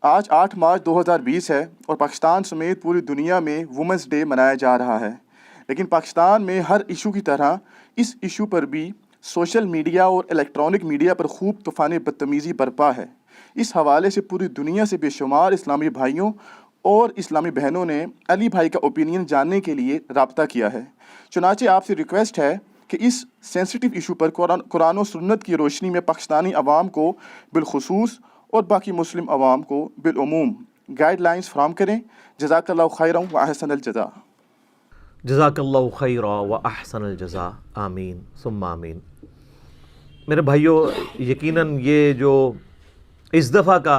آج 8 مارچ 2020 ہے اور پاکستان سمیت پوری دنیا میں وومنس ڈے منایا جا رہا ہے، لیکن پاکستان میں ہر ایشو کی طرح اس ایشو پر بھی سوشل میڈیا اور الیکٹرانک میڈیا پر خوب طوفان بدتمیزی برپا ہے۔ اس حوالے سے پوری دنیا سے بے شمار اسلامی بھائیوں اور اسلامی بہنوں نے علی بھائی کا اوپینین جاننے کے لیے رابطہ کیا ہے۔ چنانچہ آپ سے ریکویسٹ ہے کہ اس سینسٹیو ایشو پر قرآن و سنت کی روشنی میں پاکستانی عوام کو بالخصوص اور باقی مسلم عوام کو بالعموم گائیڈ لائنز فراہم کریں۔ جزاک اللہ خیرا و احسن الجزاء۔ جزاک اللہ خیرا و احسن الجزاء، آمین ثم آمین۔ میرے بھائیوں، یقیناً یہ جو اس دفعہ کا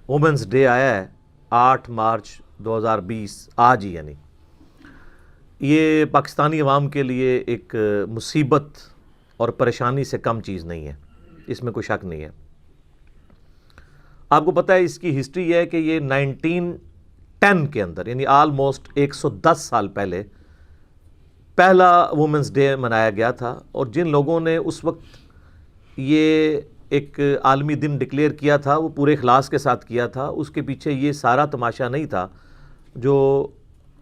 وومنس ڈے آیا ہے 8 مارچ 2020، آج ہی یعنی، یہ پاکستانی عوام کے لیے ایک مصیبت اور پریشانی سے کم چیز نہیں ہے، اس میں کوئی شک نہیں ہے۔ آپ کو پتہ ہے اس کی ہسٹری یہ ہے کہ یہ 1910 کے اندر، یعنی آلموسٹ 110 سال پہلے پہلا وومنس ڈے منایا گیا تھا، اور جن لوگوں نے اس وقت یہ ایک عالمی دن ڈکلیئر کیا تھا وہ پورے اخلاص کے ساتھ کیا تھا۔ اس کے پیچھے یہ سارا تماشا نہیں تھا جو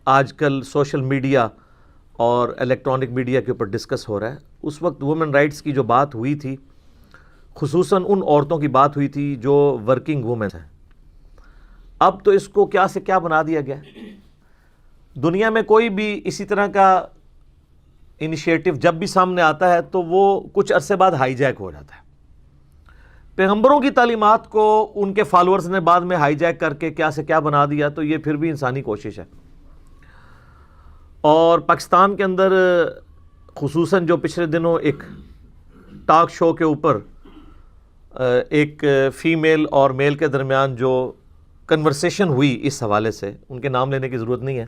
آج کل سوشل میڈیا اور الیکٹرانک میڈیا کے اوپر ڈسکس ہو رہا ہے۔ اس وقت وومن رائٹس کی جو بات ہوئی تھی، خصوصاً ان عورتوں کی بات ہوئی تھی جو ورکنگ وومن ہیں۔ اب تو اس کو کیا سے کیا بنا دیا گیا ہے۔ دنیا میں کوئی بھی اسی طرح کا انیشیٹو جب بھی سامنے آتا ہے تو وہ کچھ عرصے بعد ہائی جیک ہو جاتا ہے۔ پیغمبروں کی تعلیمات کو ان کے فالورز نے بعد میں ہائی جیک کر کے کیا سے کیا بنا دیا، تو یہ پھر بھی انسانی کوشش ہے۔ اور پاکستان کے اندر خصوصاً جو پچھلے دنوں ایک ٹاک شو کے اوپر ایک فیمیل اور میل کے درمیان جو کنورسیشن ہوئی اس حوالے سے، ان کے نام لینے کی ضرورت نہیں ہے،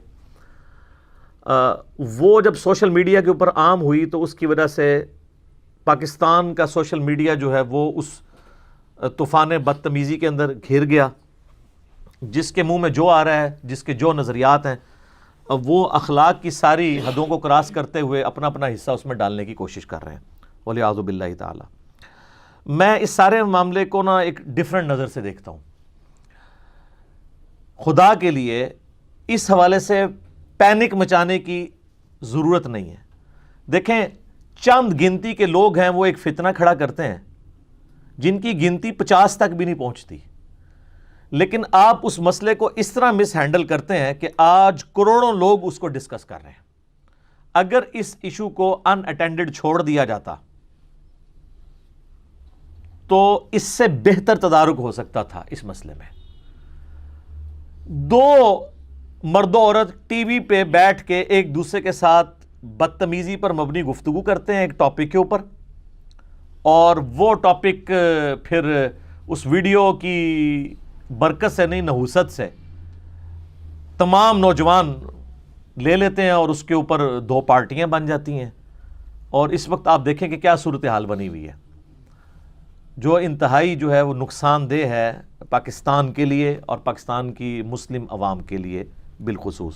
وہ جب سوشل میڈیا کے اوپر عام ہوئی تو اس کی وجہ سے پاکستان کا سوشل میڈیا جو ہے وہ اس طوفان بدتمیزی کے اندر گھر گیا۔ جس کے منہ میں جو آ رہا ہے، جس کے جو نظریات ہیں، وہ اخلاق کی ساری حدوں کو کراس کرتے ہوئے اپنا اپنا حصہ اس میں ڈالنے کی کوشش کر رہے ہیں، وَلِعِیَاذُ بِاللَّہِ تعالیٰ۔ میں اس سارے معاملے کو نا ایک ڈیفرنٹ نظر سے دیکھتا ہوں۔ خدا کے لیے اس حوالے سے پینک مچانے کی ضرورت نہیں ہے۔ دیکھیں، چند گنتی کے لوگ ہیں وہ ایک فتنہ کھڑا کرتے ہیں جن کی گنتی 50 تک بھی نہیں پہنچتی، لیکن آپ اس مسئلے کو اس طرح مس ہینڈل کرتے ہیں کہ آج کروڑوں لوگ اس کو ڈسکس کر رہے ہیں۔ اگر اس ایشو کو ان اٹینڈڈ چھوڑ دیا جاتا تو اس سے بہتر تدارک ہو سکتا تھا اس مسئلے میں۔ دو مرد و عورت ٹی وی پہ بیٹھ کے ایک دوسرے کے ساتھ بدتمیزی پر مبنی گفتگو کرتے ہیں ایک ٹاپک کے اوپر، اور وہ ٹاپک پھر اس ویڈیو کی برکت سے نہیں، نحوست سے تمام نوجوان لے لیتے ہیں اور اس کے اوپر 2 پارٹیاں بن جاتی ہیں۔ اور اس وقت آپ دیکھیں کہ کیا صورتحال بنی ہوئی ہے، جو انتہائی جو ہے وہ نقصان دہ ہے پاکستان کے لیے اور پاکستان کی مسلم عوام کے لیے بالخصوص۔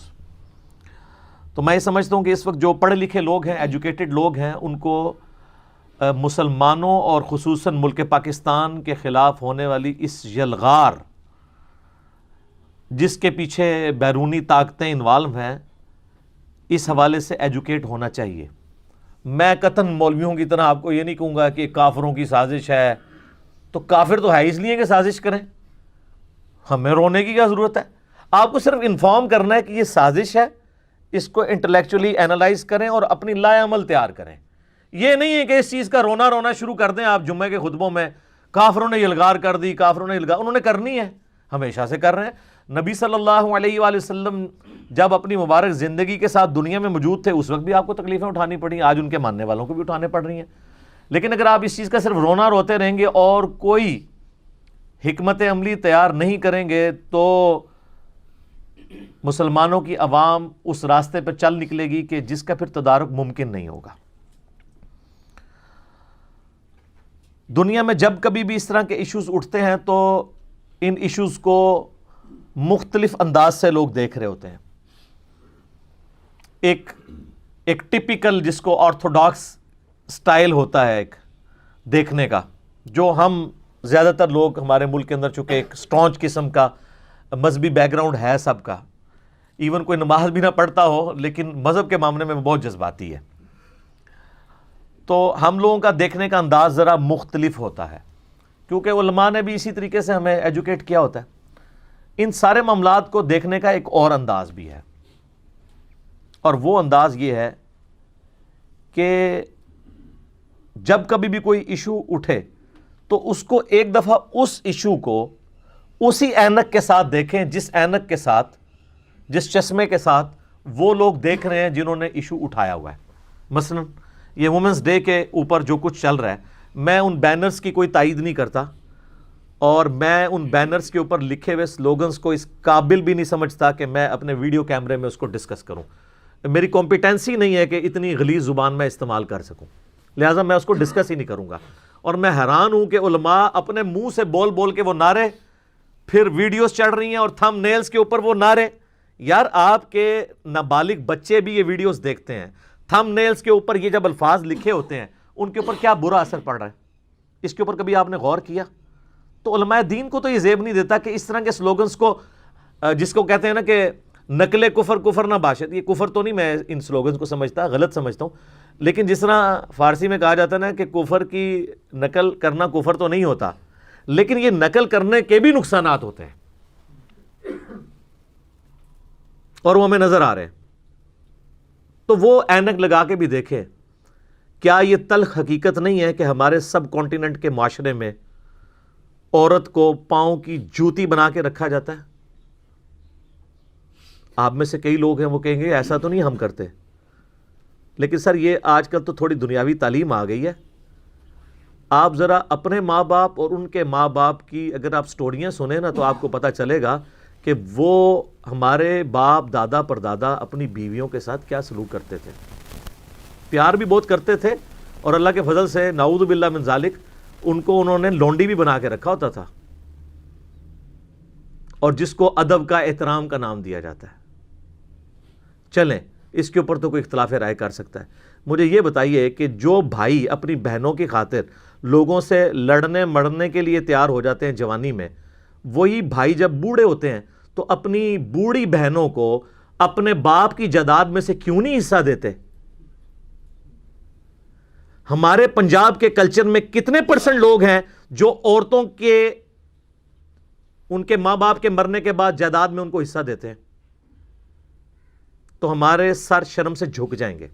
تو میں یہ سمجھتا ہوں کہ اس وقت جو پڑھے لکھے لوگ ہیں، ایجوکیٹڈ لوگ ہیں، ان کو مسلمانوں اور خصوصاً ملک پاکستان کے خلاف ہونے والی اس یلغار جس کے پیچھے بیرونی طاقتیں انوالو ہیں، اس حوالے سے ایجوکیٹ ہونا چاہیے۔ میں قطعاً مولویوں کی طرح آپ کو یہ نہیں کہوں گا کہ کافروں کی سازش ہے، تو کافر تو ہے اس لیے کہ سازش کریں، ہمیں رونے کی کیا ضرورت ہے؟ آپ کو صرف انفارم کرنا ہے کہ یہ سازش ہے، اس کو انٹلیکچولی اینالائز کریں اور اپنی لائے عمل تیار کریں۔ یہ نہیں ہے کہ اس چیز کا رونا شروع کر دیں آپ جمعے کے خطبوں میں، کافروں نے یلغار کر دی، کافروں نے یلغار، انہوں نے کرنی ہے، ہمیشہ سے کر رہے ہیں۔ نبی صلی اللہ علیہ وآلہ وسلم جب اپنی مبارک زندگی کے ساتھ دنیا میں موجود تھے، اس وقت بھی آپ کو تکلیفیں اٹھانی پڑیں، آج ان کے ماننے والوں کو بھی اٹھانے پڑ رہی ہیں۔ لیکن اگر آپ اس چیز کا صرف رونا روتے رہیں گے اور کوئی حکمت عملی تیار نہیں کریں گے تو مسلمانوں کی عوام اس راستے پر چل نکلے گی کہ جس کا پھر تدارک ممکن نہیں ہوگا۔ دنیا میں جب کبھی بھی اس طرح کے ایشوز اٹھتے ہیں تو ان ایشوز کو مختلف انداز سے لوگ دیکھ رہے ہوتے ہیں۔ ایک ٹپیکل جس کو آرتھوڈاکس سٹائل ہوتا ہے ایک دیکھنے کا، جو ہم زیادہ تر لوگ ہمارے ملک کے اندر چونکہ ایک اسٹرانچ قسم کا مذہبی بیک گراؤنڈ ہے سب کا، ایون کوئی نماز بھی نہ پڑھتا ہو لیکن مذہب کے معاملے میں بہت جذباتی ہے، تو ہم لوگوں کا دیکھنے کا انداز ذرا مختلف ہوتا ہے، کیونکہ علماء نے بھی اسی طریقے سے ہمیں ایجوکیٹ کیا ہوتا ہے۔ ان سارے معاملات کو دیکھنے کا ایک اور انداز بھی ہے، اور وہ انداز یہ ہے کہ جب کبھی بھی کوئی ایشو اٹھے تو اس کو ایک دفعہ اس ایشو کو اسی اینک کے ساتھ دیکھیں جس اینک کے ساتھ، جس چشمے کے ساتھ وہ لوگ دیکھ رہے ہیں جنہوں نے ایشو اٹھایا ہوا ہے۔ مثلا یہ وومنس ڈے کے اوپر جو کچھ چل رہا ہے، میں ان بینرز کی کوئی تائید نہیں کرتا، اور میں ان بینرز کے اوپر لکھے ہوئے سلوگنز کو اس قابل بھی نہیں سمجھتا کہ میں اپنے ویڈیو کیمرے میں اس کو ڈسکس کروں۔ میری کمپیٹنسی نہیں ہے کہ اتنی غلیظ زبان میں استعمال کر سکوں، لہٰذا میں اس کو ڈسکس ہی نہیں کروں گا۔ اور میں حیران ہوں کہ علماء اپنے منہ سے بول بول کے وہ نعرے، پھر ویڈیوز چڑھ رہی ہیں اور تھم نیلز کے اوپر وہ نعرے۔ یار آپ کے نابالغ بچے بھی یہ ویڈیوز دیکھتے ہیں، تھم نیلز کے اوپر یہ جب الفاظ لکھے ہوتے ہیں ان کے اوپر کیا برا اثر پڑ رہا ہے، اس کے اوپر کبھی آپ نے غور کیا؟ تو علماء دین کو تو یہ زیب نہیں دیتا کہ اس طرح کے سلوگنز کو، جس کو کہتے ہیں نا کہ نقل کفر کفر نہ باشد، یہ کفر تو نہیں میں ان سلوگنز کو سمجھتا، غلط سمجھتا ہوں، لیکن جس طرح فارسی میں کہا جاتا ہے نا کہ کفر کی نقل کرنا کفر تو نہیں ہوتا، لیکن یہ نقل کرنے کے بھی نقصانات ہوتے ہیں، اور وہ ہمیں نظر آ رہے ہیں۔ تو وہ اینک لگا کے بھی دیکھے، کیا یہ تلخ حقیقت نہیں ہے کہ ہمارے سب کانٹیننٹ کے معاشرے میں عورت کو پاؤں کی جوتی بنا کے رکھا جاتا ہے؟ آپ میں سے کئی لوگ ہیں وہ کہیں گے ایسا تو نہیں ہم کرتے، لیکن سر یہ آج کل تو تھوڑی دنیاوی تعلیم آ گئی ہے۔ آپ ذرا اپنے ماں باپ اور ان کے ماں باپ کی اگر آپ سٹوریاں سنیں نا تو آپ کو پتہ چلے گا کہ وہ ہمارے باپ دادا پردادا اپنی بیویوں کے ساتھ کیا سلوک کرتے تھے، پیار بھی بہت کرتے تھے، اور اللہ کے فضل سے نعوذ باللہ من ذالک ان کو انہوں نے لونڈی بھی بنا کے رکھا ہوتا تھا، اور جس کو ادب کا احترام کا نام دیا جاتا ہے۔ چلیں اس کے اوپر تو کوئی اختلاف رائے کر سکتا ہے۔ مجھے یہ بتائیے کہ جو بھائی اپنی بہنوں کی خاطر لوگوں سے لڑنے مرنے کے لیے تیار ہو جاتے ہیں جوانی میں، وہی بھائی جب بوڑھے ہوتے ہیں تو اپنی بوڑھی بہنوں کو اپنے باپ کی جائیداد میں سے کیوں نہیں حصہ دیتے؟ ہمارے پنجاب کے کلچر میں کتنے پرسنٹ لوگ ہیں جو عورتوں کے ان کے ماں باپ کے مرنے کے بعد جائیداد میں ان کو حصہ دیتے ہیں؟ تو ہمارے سر شرم سے جھک جائیں گے۔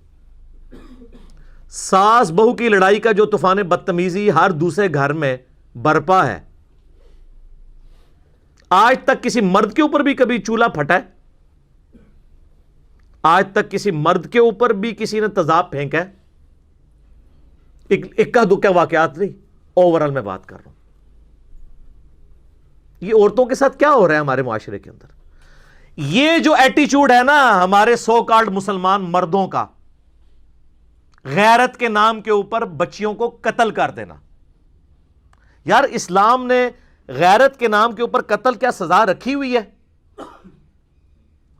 ساس بہو کی لڑائی کا جو طوفان بدتمیزی ہر دوسرے گھر میں برپا ہے، آج تک کسی مرد کے اوپر بھی کبھی چولہا پھٹا ہے؟ آج تک کسی مرد کے اوپر بھی کسی نے تیزاب پھینکا ہے؟ اکا دکا واقعات نہیں، اوورال میں بات کر رہا ہوں۔ یہ عورتوں کے ساتھ کیا ہو رہا ہے ہمارے معاشرے کے اندر؟ یہ جو ایٹیچیوڈ ہے نا ہمارے سو کالڈ مسلمان مردوں کا، غیرت کے نام کے اوپر بچیوں کو قتل کر دینا۔ یار اسلام نے غیرت کے نام کے اوپر قتل کیا سزا رکھی ہوئی ہے؟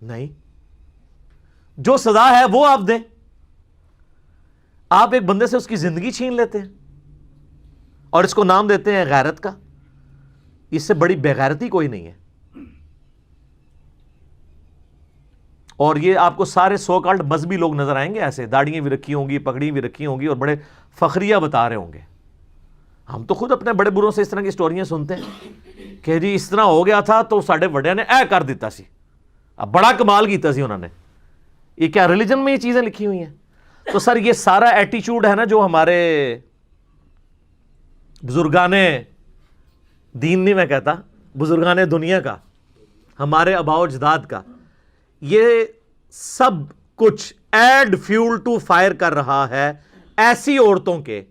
نہیں، جو سزا ہے وہ آپ دیں۔ آپ ایک بندے سے اس کی زندگی چھین لیتے ہیں اور اس کو نام دیتے ہیں غیرت کا۔ اس سے بڑی بے غیرتی کوئی نہیں ہے۔ اور یہ آپ کو سارے سو کالڈ مذہبی لوگ نظر آئیں گے، ایسے داڑیاں بھی رکھی ہوں گی، پگڑیاں بھی رکھی ہوں گی، اور بڑے فخریہ بتا رہے ہوں گے۔ ہم تو خود اپنے بڑے بروں سے اس طرح کی سٹوریاں سنتے ہیں کہ جی اس طرح ہو گیا تھا تو ساڈے بڑے نے اے کر دیتا سی، اب بڑا کمال کیتا سی انہوں نے۔ یہ کیا ریلیجن میں یہ چیزیں لکھی ہوئی ہیں؟ تو سر یہ سارا ایٹیچیوڈ ہے نا جو ہمارے بزرگان دین نہیں میں کہتا، بزرگان دنیا کا، ہمارے آباء و اجداد کا، یہ سب کچھ ایڈ فیول ٹو فائر کر رہا ہے ایسی عورتوں کے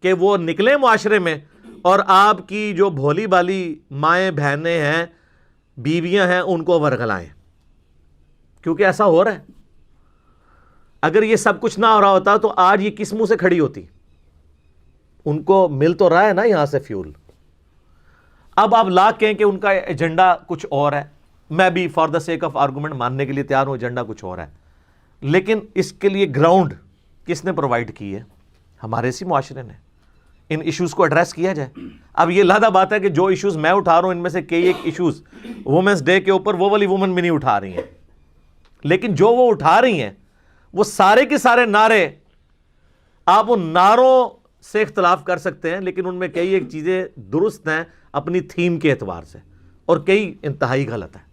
کہ وہ نکلیں معاشرے میں اور آپ کی جو بھولی بالی مائیں بہنیں ہیں، بیویاں ہیں، ان کو ورغلائیں، کیونکہ ایسا ہو رہا ہے۔ اگر یہ سب کچھ نہ ہو رہا ہوتا تو آج یہ کس منہ سے کھڑی ہوتی؟ ان کو مل تو رہا ہے نا یہاں سے فیول۔ اب آپ لاکھ کہیں کہ ان کا ایجنڈا کچھ اور ہے، میں بھی for the sake of argument ماننے کے لیے تیار ہوں ایجنڈا کچھ اور ہے، لیکن اس کے لیے گراؤنڈ کس نے پرووائڈ کی ہے؟ ہمارے اسی معاشرے نے۔ ان ایشوز کو ایڈریس کیا جائے. اب یہ لادہ بات ہے کہ جو ایشوز میں اٹھا رہا ہوں ان میں سے کئی ایک ایشوز وومنس ڈے کے اوپر وہ والی وومن بھی نہیں اٹھا رہی ہیں, لیکن جو وہ اٹھا رہی ہیں وہ سارے کے سارے نعرے, آپ ان نعروں سے اختلاف کر سکتے ہیں لیکن ان میں کئی ایک چیزیں درست ہیں اپنی تھیم کے اعتبار سے اور کئی انتہائی غلط ہیں.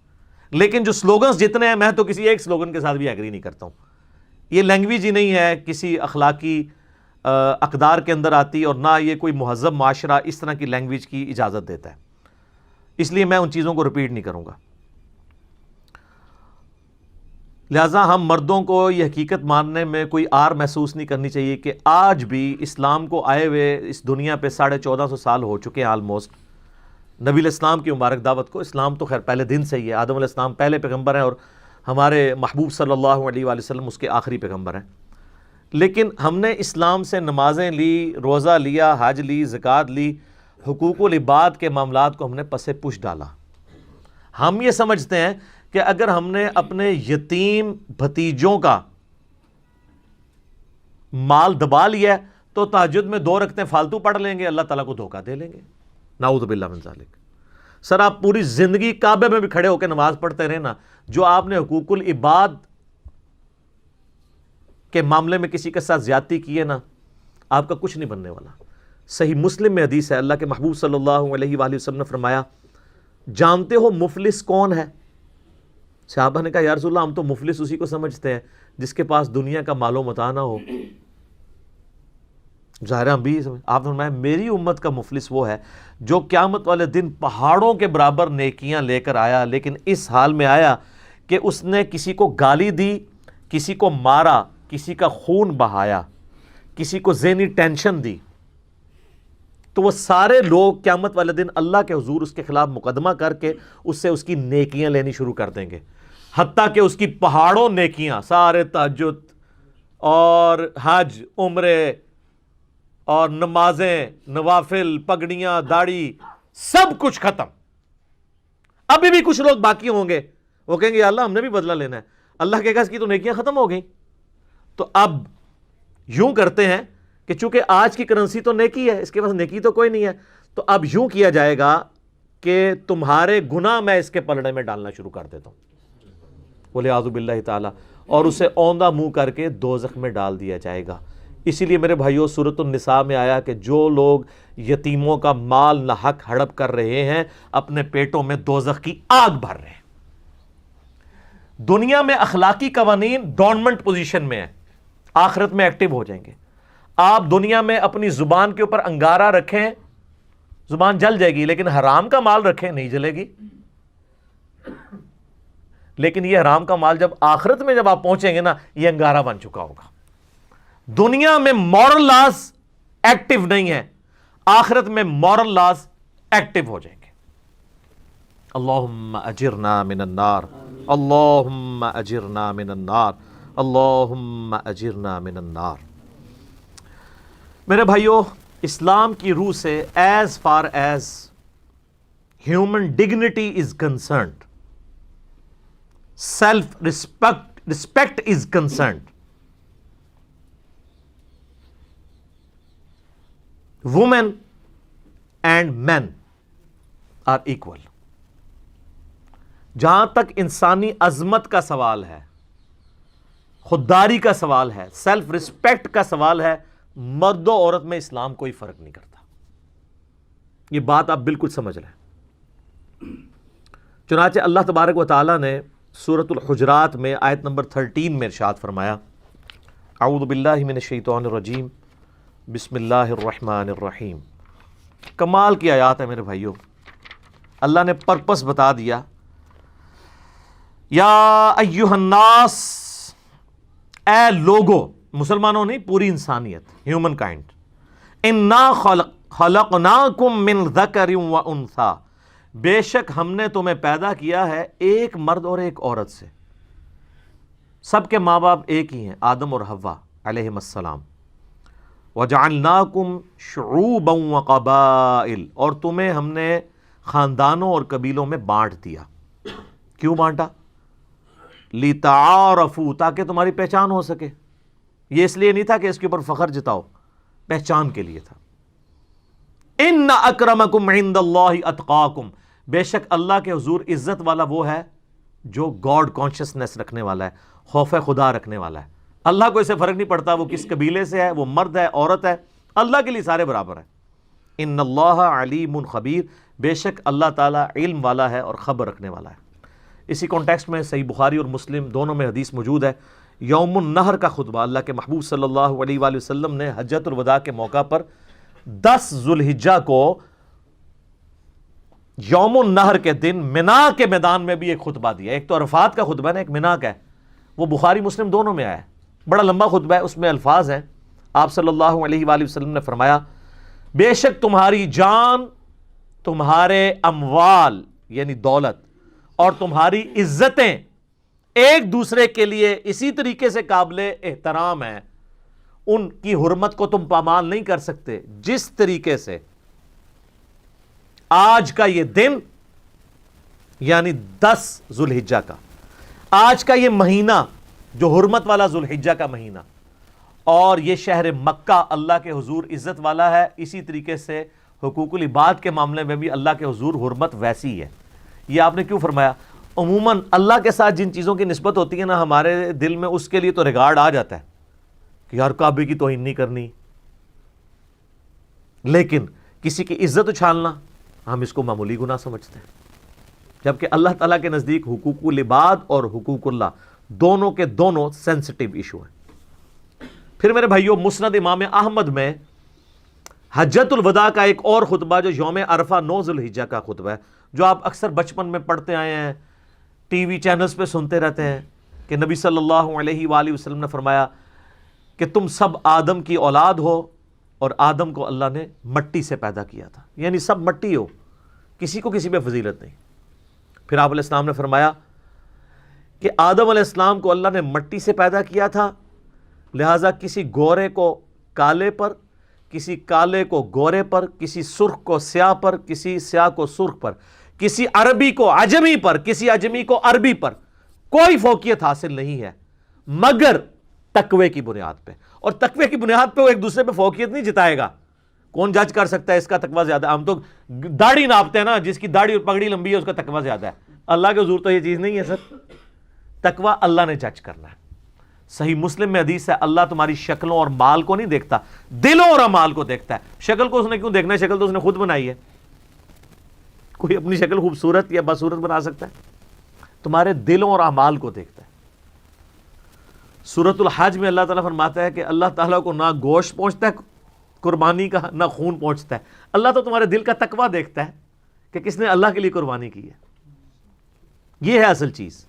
لیکن جو سلوگنز جتنے ہیں, میں تو کسی ایک سلوگن کے ساتھ بھی ایگری نہیں کرتا ہوں. یہ لینگویج ہی نہیں ہے کسی اخلاقی اقدار کے اندر آتی, اور نہ یہ کوئی مہذب معاشرہ اس طرح کی لینگویج کی اجازت دیتا ہے. اس لیے میں ان چیزوں کو رپیٹ نہیں کروں گا. لہٰذا ہم مردوں کو یہ حقیقت ماننے میں کوئی آر محسوس نہیں کرنی چاہیے کہ آج بھی اسلام کو آئے ہوئے اس دنیا پہ 1450 سال ہو چکے ہیں آلموسٹ. نبی علیہ السلام کی مبارک دعوت کو, اسلام تو خیر پہلے دن سے ہی ہے, آدم علیہ السلام پہلے پیغمبر ہیں اور ہمارے محبوب صلی اللہ علیہ وآلہ وسلم اس کے آخری پیغمبر ہیں. لیکن ہم نے اسلام سے نمازیں لی, روزہ لیا, حج لی, زکوٰۃ لی, حقوق العباد کے معاملات کو ہم نے پس پش ڈالا. ہم یہ سمجھتے ہیں کہ اگر ہم نے اپنے یتیم بھتیجوں کا مال دبا لیا تو تہجد میں 2 رکعتیں فالتو پڑھ لیں گے, اللہ تعالیٰ کو دھوکہ دے لیں گے. نعوذ باللہ من ذالک. سر آپ پوری زندگی کعبے میں بھی کھڑے ہو کے نماز پڑھتے رہے نا, جو آپ نے حقوق العباد کے معاملے میں کسی کے ساتھ زیادتی کی ہے نا, آپ کا کچھ نہیں بننے والا. صحیح مسلم میں حدیث ہے, اللہ کے محبوب صلی اللہ علیہ وآلہ وسلم نے فرمایا, جانتے ہو مفلس کون ہے؟ صحابہ نے کہا یا رسول اللہ ہم تو مفلس اسی کو سمجھتے ہیں جس کے پاس دنیا کا مال و متاع نہ ہو. ظاہر ہم بھی آپ نے فرمایا میری امت کا مفلس وہ ہے جو قیامت والے دن پہاڑوں کے برابر نیکیاں لے کر آیا, لیکن اس حال میں آیا کہ اس نے کسی کو گالی دی, کسی کو مارا, کسی کا خون بہایا, کسی کو ذہنی ٹینشن دی. تو وہ سارے لوگ قیامت والے دن اللہ کے حضور اس کے خلاف مقدمہ کر کے اس سے اس کی نیکیاں لینی شروع کر دیں گے, حتیٰ کہ اس کی پہاڑوں نیکیاں, سارے تہجد اور حج, عمرے اور نمازیں, نوافل, پگڑیاں, داڑھی, سب کچھ ختم. ابھی بھی کچھ لوگ باقی ہوں گے, وہ کہیں گے یا اللہ ہم نے بھی بدلہ لینا ہے. اللہ کہے گا اس کی تو نیکیاں ختم ہو گئیں. تو اب یوں کرتے ہیں کہ چونکہ آج کی کرنسی تو نیکی ہے, اس کے پاس نیکی تو کوئی نہیں ہے, تو اب یوں کیا جائے گا کہ تمہارے گناہ میں اس کے پلڑے میں ڈالنا شروع کر دیتا ہوں, وَلِعَاذُ بِاللَّهِ تعالیٰ, اور اسے اوندہ منہ کر کے دوزخ میں ڈال دیا جائے گا. اسی لیے میرے بھائیوں سورۃ النساء میں آیا کہ جو لوگ یتیموں کا مال ناحق ہڑپ کر رہے ہیں اپنے پیٹوں میں دوزخ کی آگ بھر رہے ہیں. دنیا میں اخلاقی قوانین ڈورمنٹ پوزیشن میں ہیں, آخرت میں ایکٹیو ہو جائیں گے. آپ دنیا میں اپنی زبان کے اوپر انگارہ رکھیں, زبان جل جائے گی, لیکن حرام کا مال رکھیں نہیں جلے گی. لیکن یہ حرام کا مال جب آخرت میں جب آپ پہنچیں گے نا, یہ انگارہ بن چکا ہوگا. دنیا میں مورل لاز ایکٹیو نہیں ہے, آخرت میں مورل لاز ایکٹیو ہو جائیں گے. اللہم اجرنا من النار, اللہم اجرنا من النار, اللہم اجرنا من النار. میرے بھائیو, اسلام کی روح سے as far as human dignity is concerned, self respect is concerned, women and men are equal. جہاں تک انسانی عظمت کا سوال ہے, خودداری کا سوال ہے, سیلف رسپیکٹ کا سوال ہے, مرد و عورت میں اسلام کوئی فرق نہیں کرتا. یہ بات آپ بالکل سمجھ لیں. چنانچہ اللہ تبارک و تعالیٰ نے سورۃ الحجرات میں آیت نمبر 13 میں ارشاد فرمایا, اعوذ باللہ من الشیطان الرجیم, بسم اللہ الرحمن الرحیم. کمال کی آیات ہے میرے بھائیوں. اللہ نے پرپس بتا دیا, یا ایہا الناس, اے لوگو, مسلمانوں نہیں پوری انسانیت, ہیومن کائنڈ, انا خلقناکم من ذکر و انثی, بے شک ہم نے تمہیں پیدا کیا ہے ایک مرد اور ایک عورت سے. سب کے ماں باپ ایک ہی ہیں, آدم اور حوا علیہم السلام. وَجَعَلْنَاكُمْ شُعُوبًا وَقَبَائِلَ, اور تمہیں ہم نے خاندانوں اور قبیلوں میں بانٹ دیا. کیوں بانٹا؟ لِتَعَارَفُوا, تاکہ تمہاری پہچان ہو سکے. یہ اس لیے نہیں تھا کہ اس کے اوپر فخر جتاؤ, پہچان کے لیے تھا. ان اکرمکم عند اللہ اتقاکم، بے شک اللہ کے حضور عزت والا وہ ہے جو گاڈ کانشسنس رکھنے والا ہے، خوف خدا رکھنے والا ہے۔ اللہ کو اسے فرق نہیں پڑتا وہ کس قبیلے سے ہے، وہ مرد ہے عورت ہے، اللہ کے لیے سارے برابر ہیں۔ ان اللہ علیم خبیر، بے شک اللہ تعالیٰ علم والا ہے اور خبر رکھنے والا ہے۔ اسی کانٹیکسٹ میں صحیح بخاری اور مسلم دونوں میں حدیث موجود ہے، یوم النحر کا خطبہ اللہ کے محبوب صلی اللہ علیہ وآلہ وسلم نے حجۃ الوداع کے موقع پر 10 ذوالحجہ کو یوم النحر کے دن منا کے میدان میں بھی ایک خطبہ دیا۔ ایک تو عرفات کا خطبہ ہے نا، ایک منا کا ہے، وہ بخاری مسلم دونوں میں آیا ہے، بڑا لمبا خطبہ ہے، اس میں الفاظ ہیں۔ آپ صلی اللہ علیہ وآلہ وسلم نے فرمایا بے شک تمہاری جان، تمہارے اموال یعنی دولت اور تمہاری عزتیں ایک دوسرے کے لیے اسی طریقے سے قابل احترام ہیں، ان کی حرمت کو تم پامال نہیں کر سکتے جس طریقے سے آج کا یہ دن یعنی 10 ذوالحجہ کا، آج کا یہ مہینہ جو حرمت والا ذوالحجہ کا مہینہ، اور یہ شہر مکہ اللہ کے حضور عزت والا ہے، اسی طریقے سے حقوق العباد کے معاملے میں بھی اللہ کے حضور حرمت ویسی ہے۔ یہ آپ نے کیوں فرمایا؟ عموماً اللہ کے ساتھ جن چیزوں کی نسبت ہوتی ہے نا، ہمارے دل میں اس کے لیے تو ریگارڈ آ جاتا ہے کہ یار کعبے کی توہین نہیں کرنی، لیکن کسی کی عزت اچھالنا ہم اس کو معمولی گناہ سمجھتے ہیں، جبکہ اللہ تعالیٰ کے نزدیک حقوق العباد اور حقوق اللہ دونوں کے دونوں سینسٹیو ایشو ہیں۔ پھر میرے بھائیوں، مسند امام احمد میں حجۃ الوداع کا ایک اور خطبہ جو یوم عرفہ 9 ذوالحجہ کا خطبہ ہے، جو آپ اکثر بچپن میں پڑھتے آئے ہیں، ٹی وی چینلز پہ سنتے رہتے ہیں کہ نبی صلی اللہ علیہ وآلہ وسلم نے فرمایا کہ تم سب آدم کی اولاد ہو اور آدم کو اللہ نے مٹی سے پیدا کیا تھا، یعنی سب مٹی ہو، کسی کو کسی پہ فضیلت نہیں۔ پھر آپ علیہ السلام نے فرمایا کہ آدم علیہ السلام کو اللہ نے مٹی سے پیدا کیا تھا، لہٰذا کسی گورے کو کالے پر، کسی کالے کو گورے پر، کسی سرخ کو سیاہ پر، کسی سیاہ کو سرخ پر، کسی عربی کو عجمی پر، کسی عجمی کو عربی پر کوئی فوقیت حاصل نہیں ہے مگر تقوی کی بنیاد پہ۔ اور تقوی کی بنیاد پہ وہ ایک دوسرے پہ فوقیت نہیں جتائے گا۔ کون جج کر سکتا ہے اس کا تقوی زیادہ؟ ہم تو داڑھی ناپتے ہیں نا، جس کی داڑھی اور پگڑی لمبی ہے اس کا تقوی زیادہ ہے۔ اللہ کے حضور تو یہ چیز نہیں ہے سر، تقوی اللہ نے جج کرنا ہے۔ صحیح مسلم میں حدیث ہے اللہ تمہاری شکلوں اور مال کو نہیں دیکھتا، دلوں اور اعمال کو دیکھتا ہے۔ شکل کو اس نے کیوں دیکھنا ہے؟ شکل تو اس نے خود بنائی ہے۔ کوئی اپنی شکل خوبصورت یا بدصورت بنا سکتا ہے؟ تمہارے دلوں اور اعمال کو دیکھتا ہے۔ سورۃ الحج میں اللہ تعالیٰ فرماتا ہے کہ اللہ تعالیٰ کو نہ گوشت پہنچتا ہے قربانی کا، نہ خون پہنچتا ہے، اللہ تو تمہارے دل کا تقویٰ دیکھتا ہے کہ کس نے اللہ کے لیے قربانی کی ہے۔ یہ ہے اصل چیز۔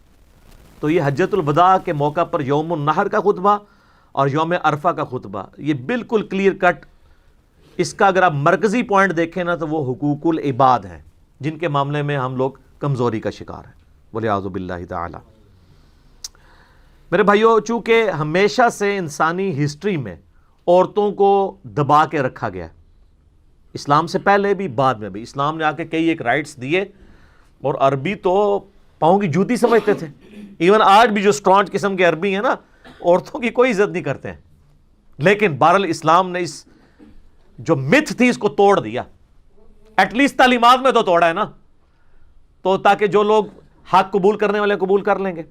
تو یہ حجۃ الوداع کے موقع پر یوم النحر کا خطبہ اور یوم عرفہ کا خطبہ یہ بالکل کلیئر کٹ، اس کا اگر آپ مرکزی پوائنٹ دیکھیں نا تو وہ حقوق العباد ہیں جن کے معاملے میں ہم لوگ کمزوری کا شکار ہیں، والعیاذ باللہ تعالی۔ میرے بھائیوں، چونکہ ہمیشہ سے انسانی ہسٹری میں عورتوں کو دبا کے رکھا گیا، اسلام سے پہلے بھی بعد میں بھی، اسلام نے آ کے کئی ایک رائٹس دیے، اور عربی تو پاؤں کی جوتی سمجھتے تھے۔ ایون آج بھی جو سٹرانچ قسم کے عربی ہیں نا، عورتوں کی کوئی عزت نہیں کرتے ہیں، لیکن بہرحال اسلام نے اس جو متھ تھی اس کو توڑ دیا، ایٹ لیسٹ تعلیمات میں تو توڑا ہے نا، تو تاکہ جو لوگ حق قبول کرنے والے قبول کر لیں گے۔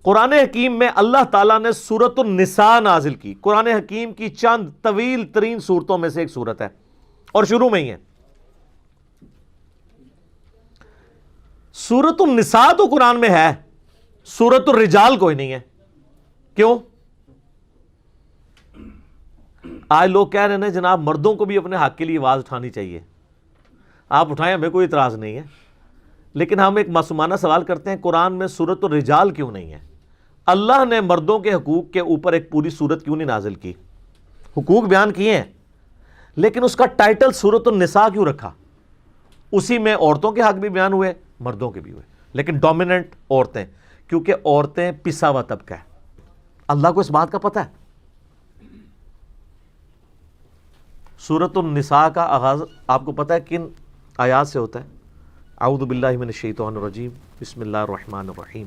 قرآن حکیم میں اللہ تعالیٰ نے سورۃ النساء نازل کی، قرآن حکیم کی چند طویل ترین صورتوں میں سے ایک صورت ہے، اور شروع میں ہی ہے۔ سورۃ النساء تو قرآن میں ہے، سورۃ الرجال کوئی نہیں ہے۔ کیوں؟ آج لوگ کہہ رہے ہیں جناب مردوں کو بھی اپنے حق کے لیے آواز اٹھانی چاہیے۔ آپ اٹھائیں، ہمیں کوئی اعتراض نہیں ہے، لیکن ہم ایک معصومانہ سوال کرتے ہیں قرآن میں سورۃ الرجال کیوں نہیں ہے؟ اللہ نے مردوں کے حقوق کے اوپر ایک پوری سورت کیوں نہیں نازل کی؟ حقوق بیان کیے ہیں، لیکن اس کا ٹائٹل سورۃ النساء کیوں رکھا؟ اسی میں عورتوں کے حق بھی بیان ہوئے، مردوں کے بھی ہوئے، لیکن ڈومیننٹ عورتیں، کیونکہ عورتیں پسا ہوا طبقہ ہے۔ اللہ کو اس بات کا پتہ ہے۔ سورۃ النساء کا آغاز آپ کو پتہ ہے کن آیات سے ہوتا ہے؟ اعوذ باللہ من الشیطان الرجیم، بسم اللہ الرحمن الرحیم۔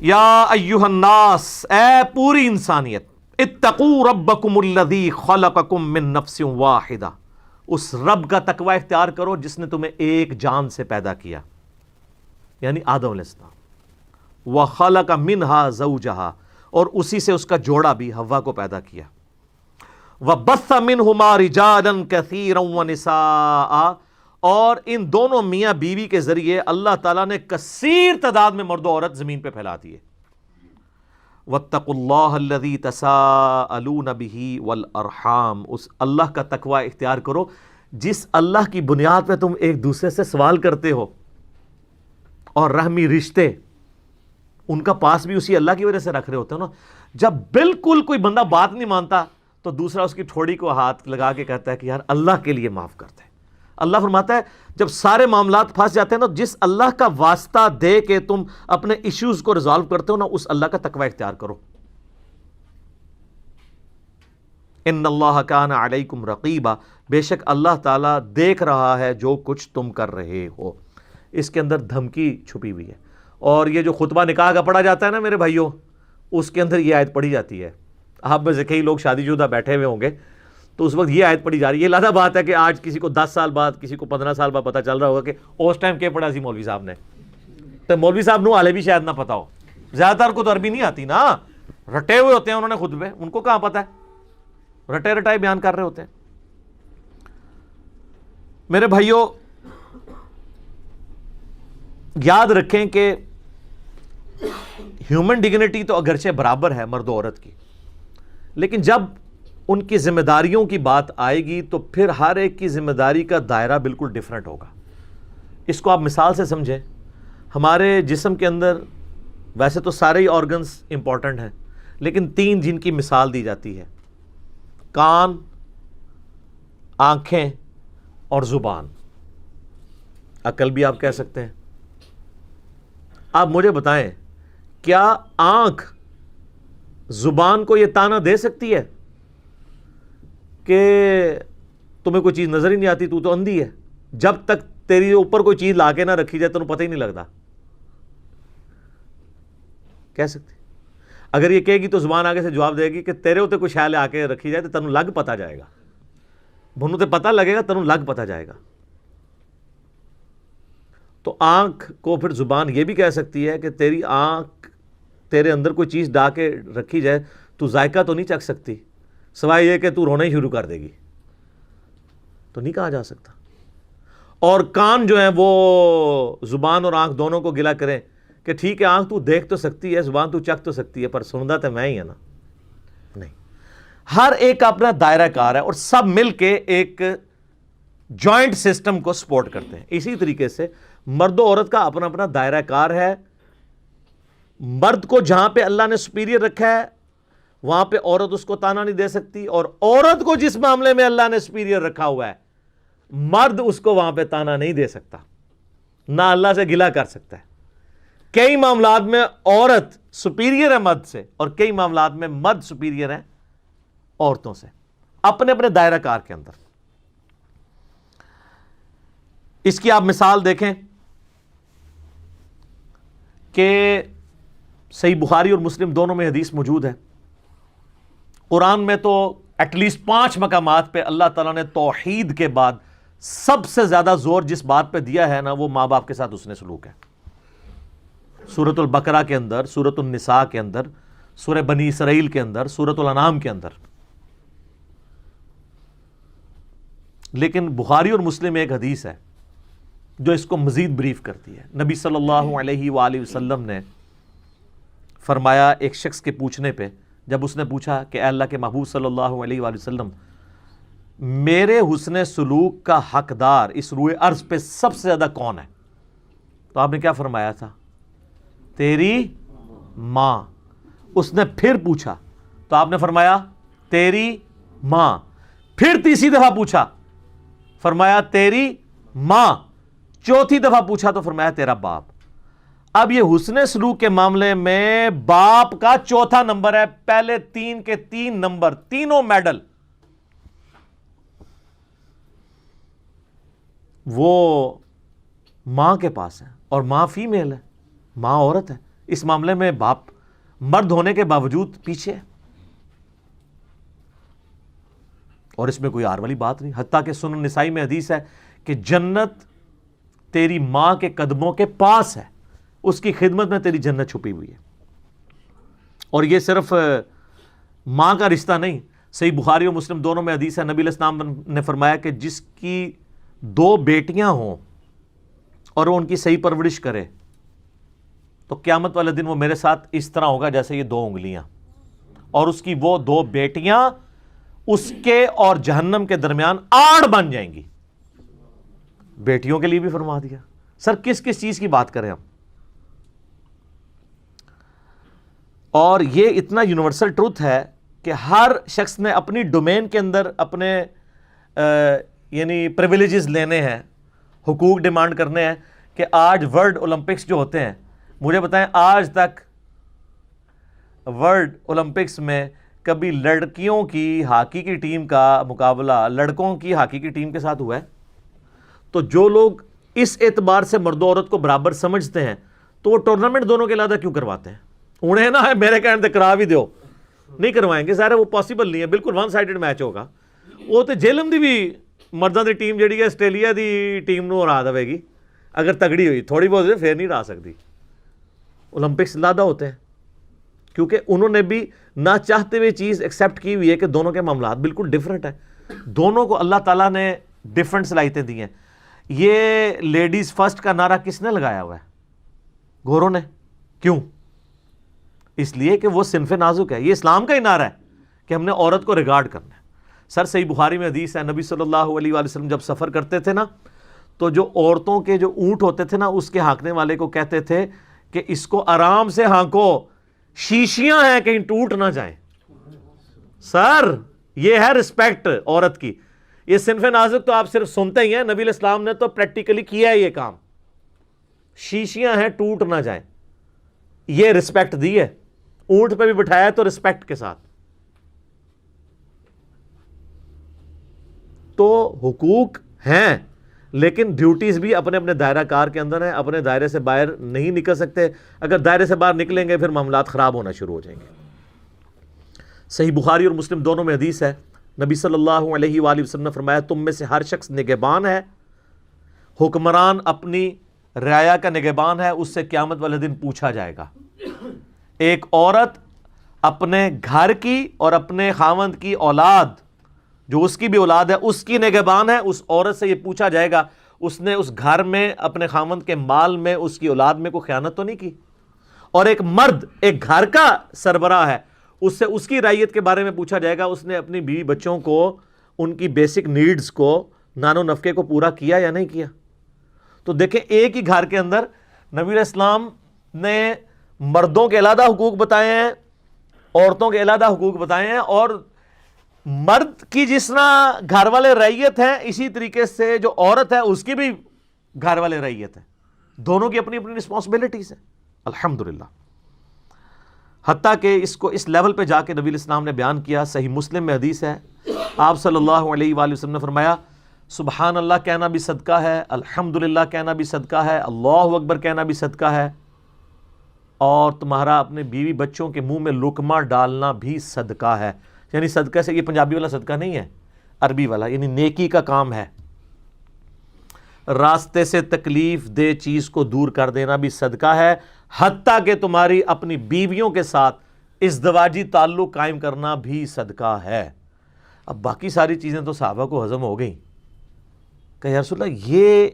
یا ایہا الناس، اے پوری انسانیت، اتقوا ربکم الذی خلقکم من نفس واحدہ، اس رب کا تقوی اختیار کرو جس نے تمہیں ایک جان سے پیدا کیا، یعنی آدم علیہ السلام، وَخَلَقَ مِنْهَا زَوْجَهَا، اور اسی سے اس کا جوڑا بھی حوا کو پیدا کیا، وَبَثَّ مِنْهُمَا رِجَالًا كَثِيرًا وَنِسَاءً، اور ان دونوں میاں بیوی کے ذریعے اللہ تعالیٰ نے کثیر تعداد میں مرد و عورت زمین پہ پھیلا دیے۔ وَاتَّقُوا اللَّهَ الَّذِي تَسَاءَلُونَ بِهِ وَالْأَرْحَامَ، اس اللہ کا تقوی اختیار کرو جس اللہ کی بنیاد پہ تم ایک دوسرے سے سوال کرتے ہو، اور رحمی رشتے ان کا پاس بھی اسی اللہ کی وجہ سے رکھ رہے ہوتے ہیں نا۔ جب بالکل کوئی بندہ بات نہیں مانتا تو دوسرا اس کی ٹھوڑی کو ہاتھ لگا کے کہتا ہے کہ یار اللہ کے لیے معاف کرتے ہیں۔ اللہ فرماتا ہے جب سارے معاملات پھنس جاتے ہیں نا، جس اللہ کا واسطہ دے کے تم اپنے ایشوز کو ریزالو کرتے ہو نا، اس اللہ کا تقوی اختیار کرو۔ ان اللہ کان علیکم رقیبا، بے شک اللہ تعالیٰ دیکھ رہا ہے جو کچھ تم کر رہے ہو۔ اس کے اندر دھمکی چھپی ہوئی ہے، اور یہ جو خطبہ نکاح کا پڑھا جاتا ہے نا میرے بھائیوں، اس کے اندر یہ آیت پڑھی جاتی ہے۔ آپ میں سے کئی لوگ شادی شدہ بیٹھے ہوئے ہوں گے تو اس وقت یہ آیت پڑھی جا رہی ہے۔ یہ لادہ بات ہے کہ آج کسی کو 10 سال بعد، کسی کو 15 سال بعد پتہ چل رہا ہوگا کہ اس ٹائم کیا پڑھا سی مولوی صاحب نے، تو مولوی صاحب نو حالے بھی شاید نہ پتا ہو، زیادہ تر کو تو عربی نہیں آتی نا، رٹے ہوئے ہوتے ہیں انہوں نے خطبے، ان کو کہاں پتہ ہے، رٹے رٹائے بیان کر رہے ہوتے ہیں۔ میرے بھائیوں یاد رکھیں کہ ہیومن ڈگنیٹی تو اگرچہ برابر ہے مرد و عورت کی، لیکن جب ان کی ذمہ داریوں کی بات آئے گی تو پھر ہر ایک کی ذمہ داری کا دائرہ بالکل ڈیفرنٹ ہوگا۔ اس کو آپ مثال سے سمجھیں، ہمارے جسم کے اندر ویسے تو سارے ہی آرگنز امپورٹنٹ ہیں، لیکن 3 جن کی مثال دی جاتی ہے، کان، آنکھیں اور زبان، عقل بھی آپ کہہ سکتے ہیں۔ آپ مجھے بتائیں کیا آنکھ زبان کو یہ تانا دے سکتی ہے کہ تمہیں کوئی چیز نظر ہی نہیں آتی، تو اندھی ہے؟ جب تک تیری اوپر کوئی چیز لا کے نہ رکھی جائے تمہیں پتہ ہی نہیں لگتا، کہہ سکتی؟ اگر یہ کہے گی تو زبان آگے سے جواب دے گی کہ تیرے ہوتے کوئی شے آ کے رکھی جائے تو تنوں لگ پتا جائے گا، بھنو تے پتہ لگے گا، تنوں لگ پتا جائے گا۔ تو آنکھ کو پھر زبان یہ بھی کہہ سکتی ہے کہ تیری آنکھ تیرے اندر کوئی چیز ڈال کے رکھی جائے تو ذائقہ تو نہیں چکھ سکتی، سوائے یہ کہ تو رونا ہی شروع کر دے گی، تو نہیں کہا جا سکتا۔ اور کان جو ہیں وہ زبان اور آنکھ دونوں کو گلا کریں کہ ٹھیک ہے آنکھ تو دیکھ تو سکتی ہے، زبان تو چکھ تو سکتی ہے، پر سندا تو میں ہی ہے نا، نہیں۔ ہر ایک اپنا دائرہ کار ہے اور سب مل کے ایک جوائنٹ سسٹم کو سپورٹ کرتے ہیں۔ اسی طریقے سے مرد و عورت کا اپنا اپنا دائرہ کار ہے۔ مرد کو جہاں پہ اللہ نے سپیریئر رکھا ہے وہاں پہ عورت اس کو تانا نہیں دے سکتی، اور عورت کو جس معاملے میں اللہ نے سپیریئر رکھا ہوا ہے مرد اس کو وہاں پہ تانا نہیں دے سکتا، نہ اللہ سے گلہ کر سکتا ہے۔ کئی معاملات میں عورت سپیریئر ہے مرد سے، اور کئی معاملات میں مرد سپیریئر ہے عورتوں سے، اپنے اپنے دائرہ کار کے اندر۔ اس کی آپ مثال دیکھیں کہ صحیح بخاری اور مسلم دونوں میں حدیث موجود ہے۔ قرآن میں تو ایٹ لیسٹ 5 مقامات پہ اللہ تعالیٰ نے توحید کے بعد سب سے زیادہ زور جس بات پہ دیا ہے نا، وہ ماں باپ کے ساتھ حسن سلوک ہے۔ سورۃ البقرہ کے اندر، سورۃ النساء کے اندر، سورہ بنی اسرائیل کے اندر، سورۃ الانعام کے اندر۔ لیکن بخاری اور مسلم میں ایک حدیث ہے جو اس کو مزید بریف کرتی ہے۔ نبی صلی اللہ علیہ وآلہ وسلم نے فرمایا ایک شخص کے پوچھنے پہ، جب اس نے پوچھا کہ اے اللہ کے محبوب صلی اللہ علیہ وآلہ وسلم، میرے حسن سلوک کا حقدار اس روئے ارض پہ سب سے زیادہ کون ہے؟ تو آپ نے کیا فرمایا تھا؟ تیری ماں۔ اس نے پھر پوچھا تو آپ نے فرمایا تیری ماں۔ پھر تیسری دفعہ پوچھا، فرمایا تیری ماں۔ چوتھی دفعہ پوچھا تو فرمایا تیرا باپ۔ اب یہ حسن سلوک کے معاملے میں باپ کا چوتھا نمبر ہے، پہلے 3 کے 3 نمبر، تینوں میڈل وہ ماں کے پاس ہے، اور ماں فیمیل ہے، ماں عورت ہے۔ اس معاملے میں باپ مرد ہونے کے باوجود پیچھے ہے۔ اور اس میں کوئی آر والی بات نہیں. حتیٰ کہ سنن نسائی میں حدیث ہے کہ جنت تیری ماں کے قدموں کے پاس ہے, اس کی خدمت میں تیری جنت چھپی ہوئی ہے. اور یہ صرف ماں کا رشتہ نہیں, صحیح بخاری اور مسلم دونوں میں حدیث ہے, نبی علیہ السلام نے فرمایا کہ جس کی 2 بیٹیاں ہوں اور وہ ان کی صحیح پرورش کرے تو قیامت والے دن وہ میرے ساتھ اس طرح ہوگا جیسے یہ 2 انگلیاں, اور اس کی وہ 2 بیٹیاں اس کے اور جہنم کے درمیان آڑ بن جائیں گی. بیٹیوں کے لیے بھی فرما دیا. سر کس کس چیز کی بات کریں ہم؟ اور یہ اتنا یونیورسل ٹروتھ ہے کہ ہر شخص نے اپنی ڈومین کے اندر اپنے یعنی پریویلیجز لینے ہیں, حقوق ڈیمانڈ کرنے ہیں. کہ آج ورلڈ اولمپکس جو ہوتے ہیں, مجھے بتائیں آج تک ورلڈ اولمپکس میں کبھی لڑکیوں کی ہاکی کی ٹیم کا مقابلہ لڑکوں کی ہاکی کی ٹیم کے ساتھ ہوا ہے؟ تو جو لوگ اس اعتبار سے مرد و عورت کو برابر سمجھتے ہیں تو وہ ٹورنامنٹ دونوں کے علیحدہ کیوں کرواتے ہیں؟ انہیں نہ ہے میرے کہنے سے کرا بھی دیو, نہیں کروائیں گے. ظاہر ہے وہ پاسبل نہیں ہے, بالکل ون سائیڈڈ میچ ہوگا. وہ تو جیلم دی بھی مردوں کی ٹیم جہی ہے آسٹریلیا دی ٹیم نو ہرا دے گی اگر تگڑی ہوئی, تھوڑی بہت پھر نہیں ہرا سکتی. اولمپکس زیادہ ہوتے ہیں کیونکہ انہوں نے بھی نہ چاہتے ہوئے چیز ایکسیپٹ کی ہوئی ہے کہ دونوں کے معاملات بالکل ڈیفرنٹ ہیں. دونوں کو اللہ تعالیٰ نے ڈیفرنٹ صلاحیتیں دی ہیں. یہ لیڈیز فرسٹ کا نعرہ کس نے لگایا ہوا ہے؟ گوروں نے. کیوں؟ اس لیے کہ وہ صنف نازک ہے. یہ اسلام کا ہی نعرہ ہے کہ ہم نے عورت کو ریگارڈ کرنا ہے. سر صحیح بخاری میں حدیث ہے, نبی صلی اللہ علیہ وآلہ وسلم جب سفر کرتے تھے نا تو جو عورتوں کے جو اونٹ ہوتے تھے نا اس کے ہانکنے والے کو کہتے تھے کہ اس کو آرام سے ہانکو, شیشیاں ہیں کہیں ٹوٹ نہ جائیں. سر یہ ہے رسپیکٹ عورت کی. یہ صنف نازک تو آپ صرف سنتے ہی ہیں, نبی علیہ السلام نے تو پریکٹیکلی کیا ہے یہ کام. شیشیاں ہیں ٹوٹ نہ جائیں, یہ رسپیکٹ دی ہے. اونٹ پہ بھی بٹھایا تو رسپیکٹ کے ساتھ. تو حقوق ہیں لیکن ڈیوٹیز بھی اپنے اپنے دائرہ کار کے اندر ہیں. اپنے دائرے سے باہر نہیں نکل سکتے. اگر دائرے سے باہر نکلیں گے پھر معاملات خراب ہونا شروع ہو جائیں گے. صحیح بخاری اور مسلم دونوں میں حدیث ہے, نبی صلی اللہ علیہ وآلہ وسلم نے فرمایا تم میں سے ہر شخص نگہبان ہے. حکمران اپنی رعایا کا نگہبان ہے, اس سے قیامت والے دن پوچھا جائے گا. ایک عورت اپنے گھر کی اور اپنے خاوند کی اولاد, جو اس کی بھی اولاد ہے, اس کی نگہبان ہے. اس عورت سے یہ پوچھا جائے گا اس نے اس گھر میں اپنے خاوند کے مال میں اس کی اولاد میں کوئی خیانت تو نہیں کی. اور ایک مرد ایک گھر کا سربراہ ہے, اس سے اس کی رعیت کے بارے میں پوچھا جائے گا اس نے اپنی بیوی بچوں کو ان کی بیسک نیڈز کو نان و نفقے کو پورا کیا یا نہیں کیا. تو دیکھیں ایک ہی گھر کے اندر نبی علیہ السلام نے مردوں کے علیحدہ حقوق بتائے ہیں, عورتوں کے علیحدہ حقوق بتائے ہیں. اور مرد کی جس طرح گھر والے رعیت ہیں اسی طریقے سے جو عورت ہے اس کی بھی گھر والے رعیت ہے. دونوں کی اپنی اپنی رسپانسبلٹیز ہیں الحمدللہ. حتیٰ کہ اس کو اس لیول پہ جا کے نبی علیہ السلام نے بیان کیا. صحیح مسلم میں حدیث ہے, آپ صلی اللہ علیہ وآلہ وسلم نے فرمایا سبحان اللہ کہنا بھی صدقہ ہے, الحمدللہ کہنا بھی صدقہ ہے, اللہ اکبر کہنا بھی صدقہ ہے, اور تمہارا اپنے بیوی بچوں کے منہ میں لقمہ ڈالنا بھی صدقہ ہے. یعنی صدقہ سے یہ پنجابی والا صدقہ نہیں ہے, عربی والا, یعنی نیکی کا کام ہے. راستے سے تکلیف دہ چیز کو دور کر دینا بھی صدقہ ہے, حتیٰ کہ تمہاری اپنی بیویوں کے ساتھ ازدواجی تعلق قائم کرنا بھی صدقہ ہے. اب باقی ساری چیزیں تو صحابہ کو ہضم ہو گئیں کہ یا رسول اللہ یہ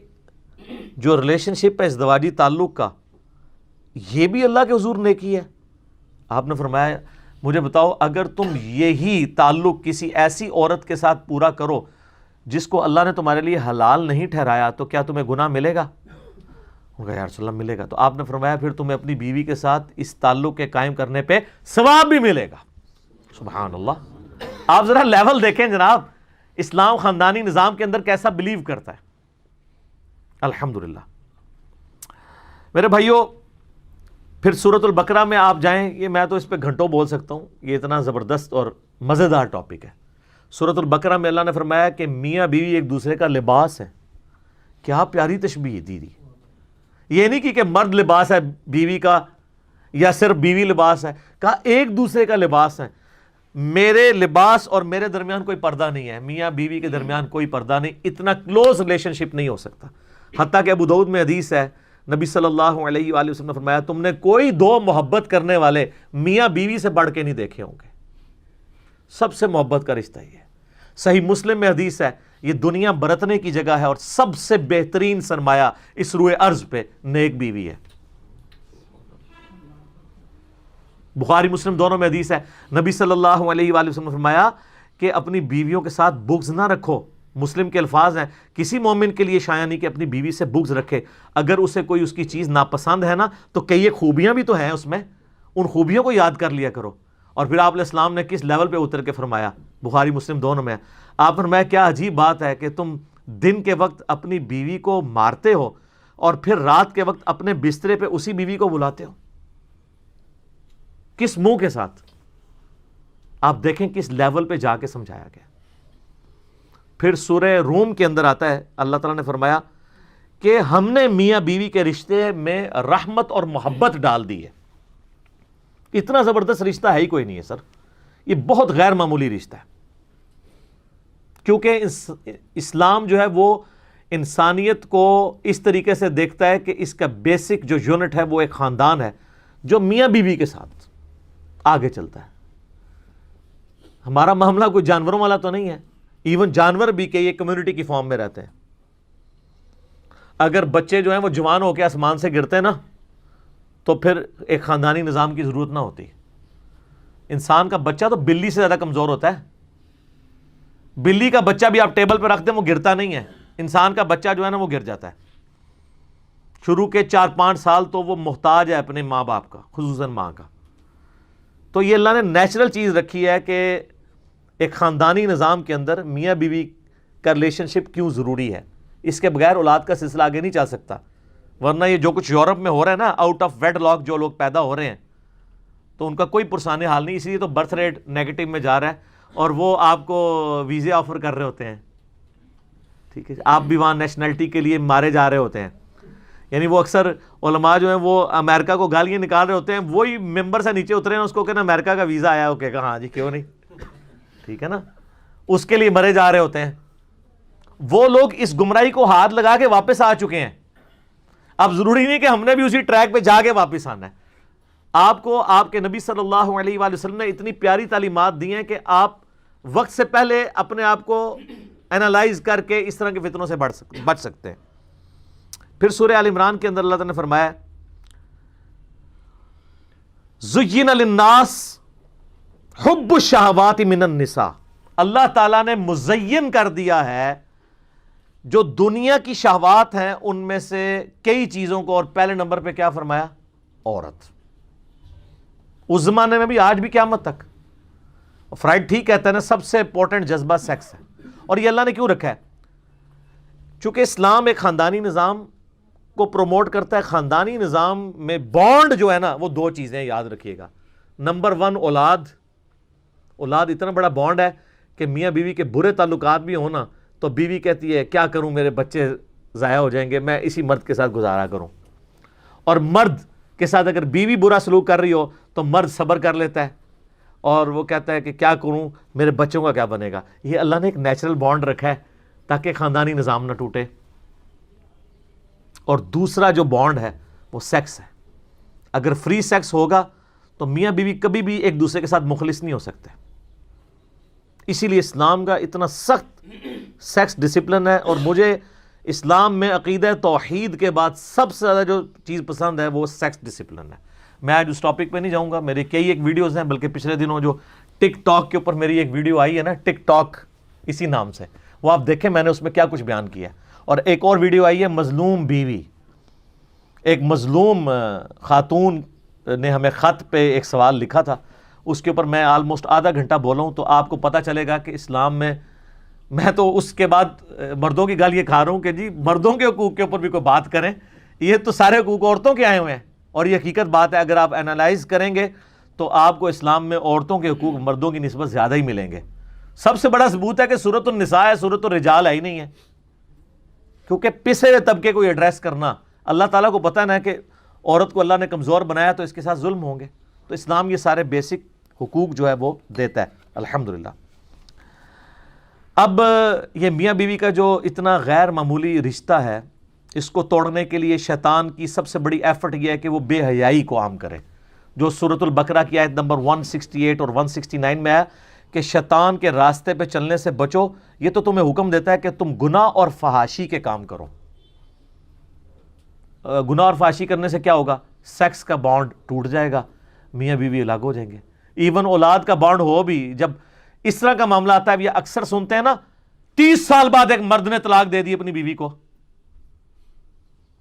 جو ریلیشن شپ ہے ازدواجی تعلق کا یہ بھی اللہ کے حضور نیکی ہے. آپ نے فرمایا مجھے بتاؤ اگر تم یہی تعلق کسی ایسی عورت کے ساتھ پورا کرو جس کو اللہ نے تمہارے لیے حلال نہیں ٹھہرایا تو کیا تمہیں گناہ ملے گا؟ یا رسول اللہ ملے گا. تو آپ نے فرمایا پھر تمہیں اپنی بیوی کے ساتھ اس تعلق کے قائم کرنے پہ ثواب بھی ملے گا. سبحان اللہ. آپ ذرا لیول دیکھیں جناب, اسلام خاندانی نظام کے اندر کیسا بلیو کرتا ہے. الحمدللہ. میرے بھائیوں پھر سورۃ البقرہ میں آپ جائیں, یہ میں تو اس پہ گھنٹوں بول سکتا ہوں, یہ اتنا زبردست اور مزیدار ٹاپک ہے. سورۃ البقرہ میں اللہ نے فرمایا کہ میاں بیوی ایک دوسرے کا لباس ہے. کیا پیاری تشبیہ دی. یہ نہیں کہ مرد لباس ہے بیوی کا یا صرف بیوی لباس ہے, کہا ایک دوسرے کا لباس ہے. میرے لباس اور میرے درمیان کوئی پردہ نہیں ہے، میاں بیوی کے درمیان کوئی پردہ نہیں، اتنا کلوز ریلیشن شپ نہیں ہو سکتا. حتیٰ کہ ابو داؤد میں حدیث ہے، نبی صلی اللہ علیہ وآلہ وسلم نے فرمایا تم نے کوئی دو محبت کرنے والے میاں بیوی سے بڑھ کے نہیں دیکھے ہوں گے. سب سے محبت کا رشتہ یہ ہے. صحیح مسلم میں حدیث ہے، یہ دنیا برتنے کی جگہ ہے اور سب سے بہترین سرمایہ اس روئے ارض پہ نیک بیوی ہے. بخاری مسلم دونوں میں حدیث ہے، نبی صلی اللہ علیہ وآلہ وسلم نے فرمایا کہ اپنی بیویوں کے ساتھ بغض نہ رکھو. مسلم کے الفاظ ہیں، کسی مومن کے لیے شایع نہیں کہ اپنی بیوی سے بغض رکھے. اگر اسے کوئی اس کی چیز ناپسند ہے نا تو کئی خوبیاں بھی تو ہیں اس میں، ان خوبیوں کو یاد کر لیا کرو. اور پھر آپ علیہ السلام نے کس لیول پہ اتر کے فرمایا، بخاری مسلم دونوں میں. آپ فرمایا کیا عجیب بات ہے کہ تم دن کے وقت اپنی بیوی کو مارتے ہو اور پھر رات کے وقت اپنے بسترے پہ اسی بیوی کو بلاتے ہو. کس منہ کے ساتھ؟ آپ دیکھیں کس لیول پہ جا کے سمجھایا گیا. پھر سورہ روم کے اندر آتا ہے، اللہ تعالیٰ نے فرمایا کہ ہم نے میاں بیوی کے رشتے میں رحمت اور محبت ڈال دی ہے. اتنا زبردست رشتہ ہے ہی کوئی نہیں ہے سر. یہ بہت غیر معمولی رشتہ ہے، کیونکہ اسلام جو ہے وہ انسانیت کو اس طریقے سے دیکھتا ہے کہ اس کا بیسک جو یونٹ ہے وہ ایک خاندان ہے جو میاں بیوی کے ساتھ آگے چلتا ہے. ہمارا معاملہ کوئی جانوروں والا تو نہیں ہے. ایون جانور بھی کہ یہ کمیونٹی کی فارم میں رہتے ہیں. اگر بچے جو ہیں وہ جوان ہو کے آسمان سے گرتے نا تو پھر ایک خاندانی نظام کی ضرورت نہ ہوتی. انسان کا بچہ تو بلی سے زیادہ کمزور ہوتا ہے. بلی کا بچہ بھی آپ ٹیبل پہ رکھ دیں وہ گرتا نہیں ہے. انسان کا بچہ جو ہے نا وہ گر جاتا ہے. شروع کے 4-5 سال تو وہ محتاج ہے اپنے ماں باپ کا، خصوصاً ماں کا. تو یہ اللہ نے نیچرل چیز رکھی ہے کہ ایک خاندانی نظام کے اندر میاں بیوی کا ریلیشن شپ کیوں ضروری ہے. اس کے بغیر اولاد کا سلسلہ آگے نہیں چل سکتا. ورنہ یہ جو کچھ یورپ میں ہو رہا ہے نا، آؤٹ آف ویڈ لاک جو لوگ پیدا ہو رہے ہیں تو ان کا کوئی پرسان حال نہیں. اس لیے تو برتھ ریٹ نیگیٹو میں جا رہا ہے اور وہ آپ کو ویزے آفر کر رہے ہوتے ہیں. ٹھیک ہے، آپ بھی وہاں نیشنلٹی کے لیے مارے جا رہے ہوتے ہیں. یعنی وہ اکثر علماء جو ہیں وہ امریکہ کو گالیاں نکال رہے ہوتے ہیں، وہی ممبر سے نیچے اترے ہیں، اس کو کہنا امریکہ کا ویزا آیا ہو، کہا ہاں جی کیوں نہیں. ٹھیک ہے نا، اس کے لیے مرے جا رہے ہوتے ہیں. وہ لوگ اس گمراہی کو ہاتھ لگا کے واپس آ چکے ہیں. اب ضروری نہیں کہ ہم نے بھی اسی ٹریک پہ جا کے واپس آنا ہے. آپ کو آپ کے نبی صلی اللہ علیہ وآلہ وسلم نے اتنی پیاری تعلیمات دی ہیں کہ آپ وقت سے پہلے اپنے آپ کو اینالائز کر کے اس طرح کے فتنوں سے بچ سکتے ہیں. پھر سورہ آل عمران کے اندر اللہ تعالیٰ نے فرمایا زُيِّنَ لِلنَّاسِ حُبُّ الشَّهَوَاتِ مِنَ النِّسَاءِ. اللہ تعالیٰ نے مزین کر دیا ہے جو دنیا کی شہوات ہیں ان میں سے کئی چیزوں کو، اور پہلے نمبر پہ کیا فرمایا؟ عورت. اس زمانے میں بھی، آج بھی، قیامت تک. فرائڈ ٹھیک کہتا ہے نا سب سے امپورٹنٹ جذبہ سیکس ہے. اور یہ اللہ نے کیوں رکھا ہے؟ چونکہ اسلام ایک خاندانی نظام کو پروموٹ کرتا ہے. خاندانی نظام میں بانڈ جو ہے نا وہ دو چیزیں یاد رکھیے گا. نمبر 1 اولاد اتنا بڑا بانڈ ہے کہ میاں بیوی کے برے تعلقات بھی ہوں نا تو بیوی کہتی ہے کیا کروں، میرے بچے ضائع ہو جائیں گے، میں اسی مرد کے ساتھ گزارا کروں. اور مرد کے ساتھ اگر بیوی برا سلوک کر رہی ہو تو مرد صبر کر لیتا ہے اور وہ کہتا ہے کہ کیا کروں، میرے بچوں کا کیا بنے گا. یہ اللہ نے ایک نیچرل بانڈ رکھا ہے تاکہ خاندانی نظام نہ ٹوٹے. اور دوسرا جو بانڈ ہے وہ سیکس ہے. اگر فری سیکس ہوگا تو میاں بیوی کبھی بھی ایک دوسرے کے ساتھ مخلص نہیں ہو سکتے. اسی لیے اسلام کا اتنا سخت سیکس ڈسپلن ہے. اور مجھے اسلام میں عقیدہ توحید کے بعد سب سے زیادہ جو چیز پسند ہے وہ سیکس ڈسپلن ہے. میں آج اس ٹاپک پہ نہیں جاؤں گا، میری کئی ایک ویڈیوز ہیں، بلکہ پچھلے دنوں جو ٹک ٹاک کے اوپر میری ایک ویڈیو آئی ہے نا، ٹک ٹاک اسی نام سے، وہ آپ دیکھیں میں نے اس میں کیا کچھ بیان کیا ہے. اور ایک اور ویڈیو آئی ہے مظلوم بیوی. ایک مظلوم خاتون نے ہمیں خط پہ ایک سوال لکھا تھا، اس کے اوپر میں آلموسٹ آدھا گھنٹہ بولا ہوں. تو آپ کو پتہ چلے گا کہ اسلام میں تو اس کے بعد مردوں کی گالی یہ کھا رہا ہوں کہ جی مردوں کے حقوق کے اوپر بھی کوئی بات کریں. یہ تو سارے حقوق عورتوں کے آئے ہوئے ہیں اور یہ حقیقت بات ہے. اگر آپ انالائز کریں گے تو آپ کو اسلام میں عورتوں کے حقوق مردوں کی نسبت زیادہ ہی ملیں گے. سب سے بڑا ثبوت ہے کہ سورۃ النساء ہے، سورۃ الرجال ہے ہی نہیں ہے. کیونکہ پسے ہوئے طبقے کو ایڈریس کرنا، اللہ تعالیٰ کو پتہ نا کہ عورت کو اللہ نے کمزور بنایا تو اس کے ساتھ ظلم ہوں گے. تو اسلام یہ سارے بیسک حقوق جو ہے وہ دیتا ہے. الحمدللہ. اب یہ میاں بیوی کا جو اتنا غیر معمولی رشتہ ہے، اس کو توڑنے کے لیے شیطان کی سب سے بڑی ایفرٹ یہ ہے کہ وہ بے حیائی کو عام کرے، جو سورۃ البقرہ کی آیت نمبر 168 اور 169 میں ہے کہ شیطان کے راستے پہ چلنے سے بچو. یہ تو تمہیں حکم دیتا ہے کہ تم گناہ اور فحاشی کے کام کرو. گناہ اور فحاشی کرنے سے کیا ہوگا؟ سیکس کا بانڈ ٹوٹ جائے گا، میاں بیوی الگ ہو جائیں گے. ایون اولاد کا بانڈ ہو بھی، جب اس طرح کا معاملہ آتا ہے، یہ اکثر سنتے ہیں نا، 30 سال بعد ایک مرد نے طلاق دے دی اپنی بیوی کو،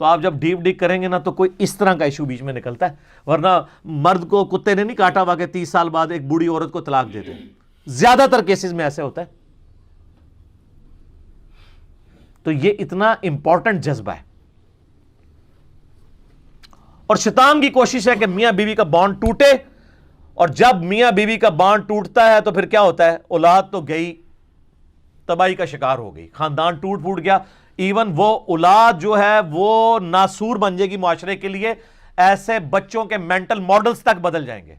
تو آپ جب ڈیپ ڈگ کریں گے نا تو کوئی اس طرح کا ایشو بیچ میں نکلتا ہے. ورنہ مرد کو کتے نے نہیں کاٹا ہوا کہ 30 سال بعد ایک بوڑھی عورت کو طلاق دے دے. زیادہ تر کیسز میں ایسے ہوتا ہے. تو یہ اتنا امپورٹنٹ جذبہ ہے، اور شیطان کی کوشش ہے کہ میاں بیوی کا بانڈ ٹوٹے. اور جب میاں بیوی کا بانڈ ٹوٹتا ہے تو پھر کیا ہوتا ہے؟ اولاد تو گئی، تباہی کا شکار ہو گئی، خاندان ٹوٹ پھوٹ گیا. ایون وہ اولاد جو ہے وہ ناسور بن جائے گی معاشرے کے لیے. ایسے بچوں کے مینٹل ماڈلز تک بدل جائیں گے.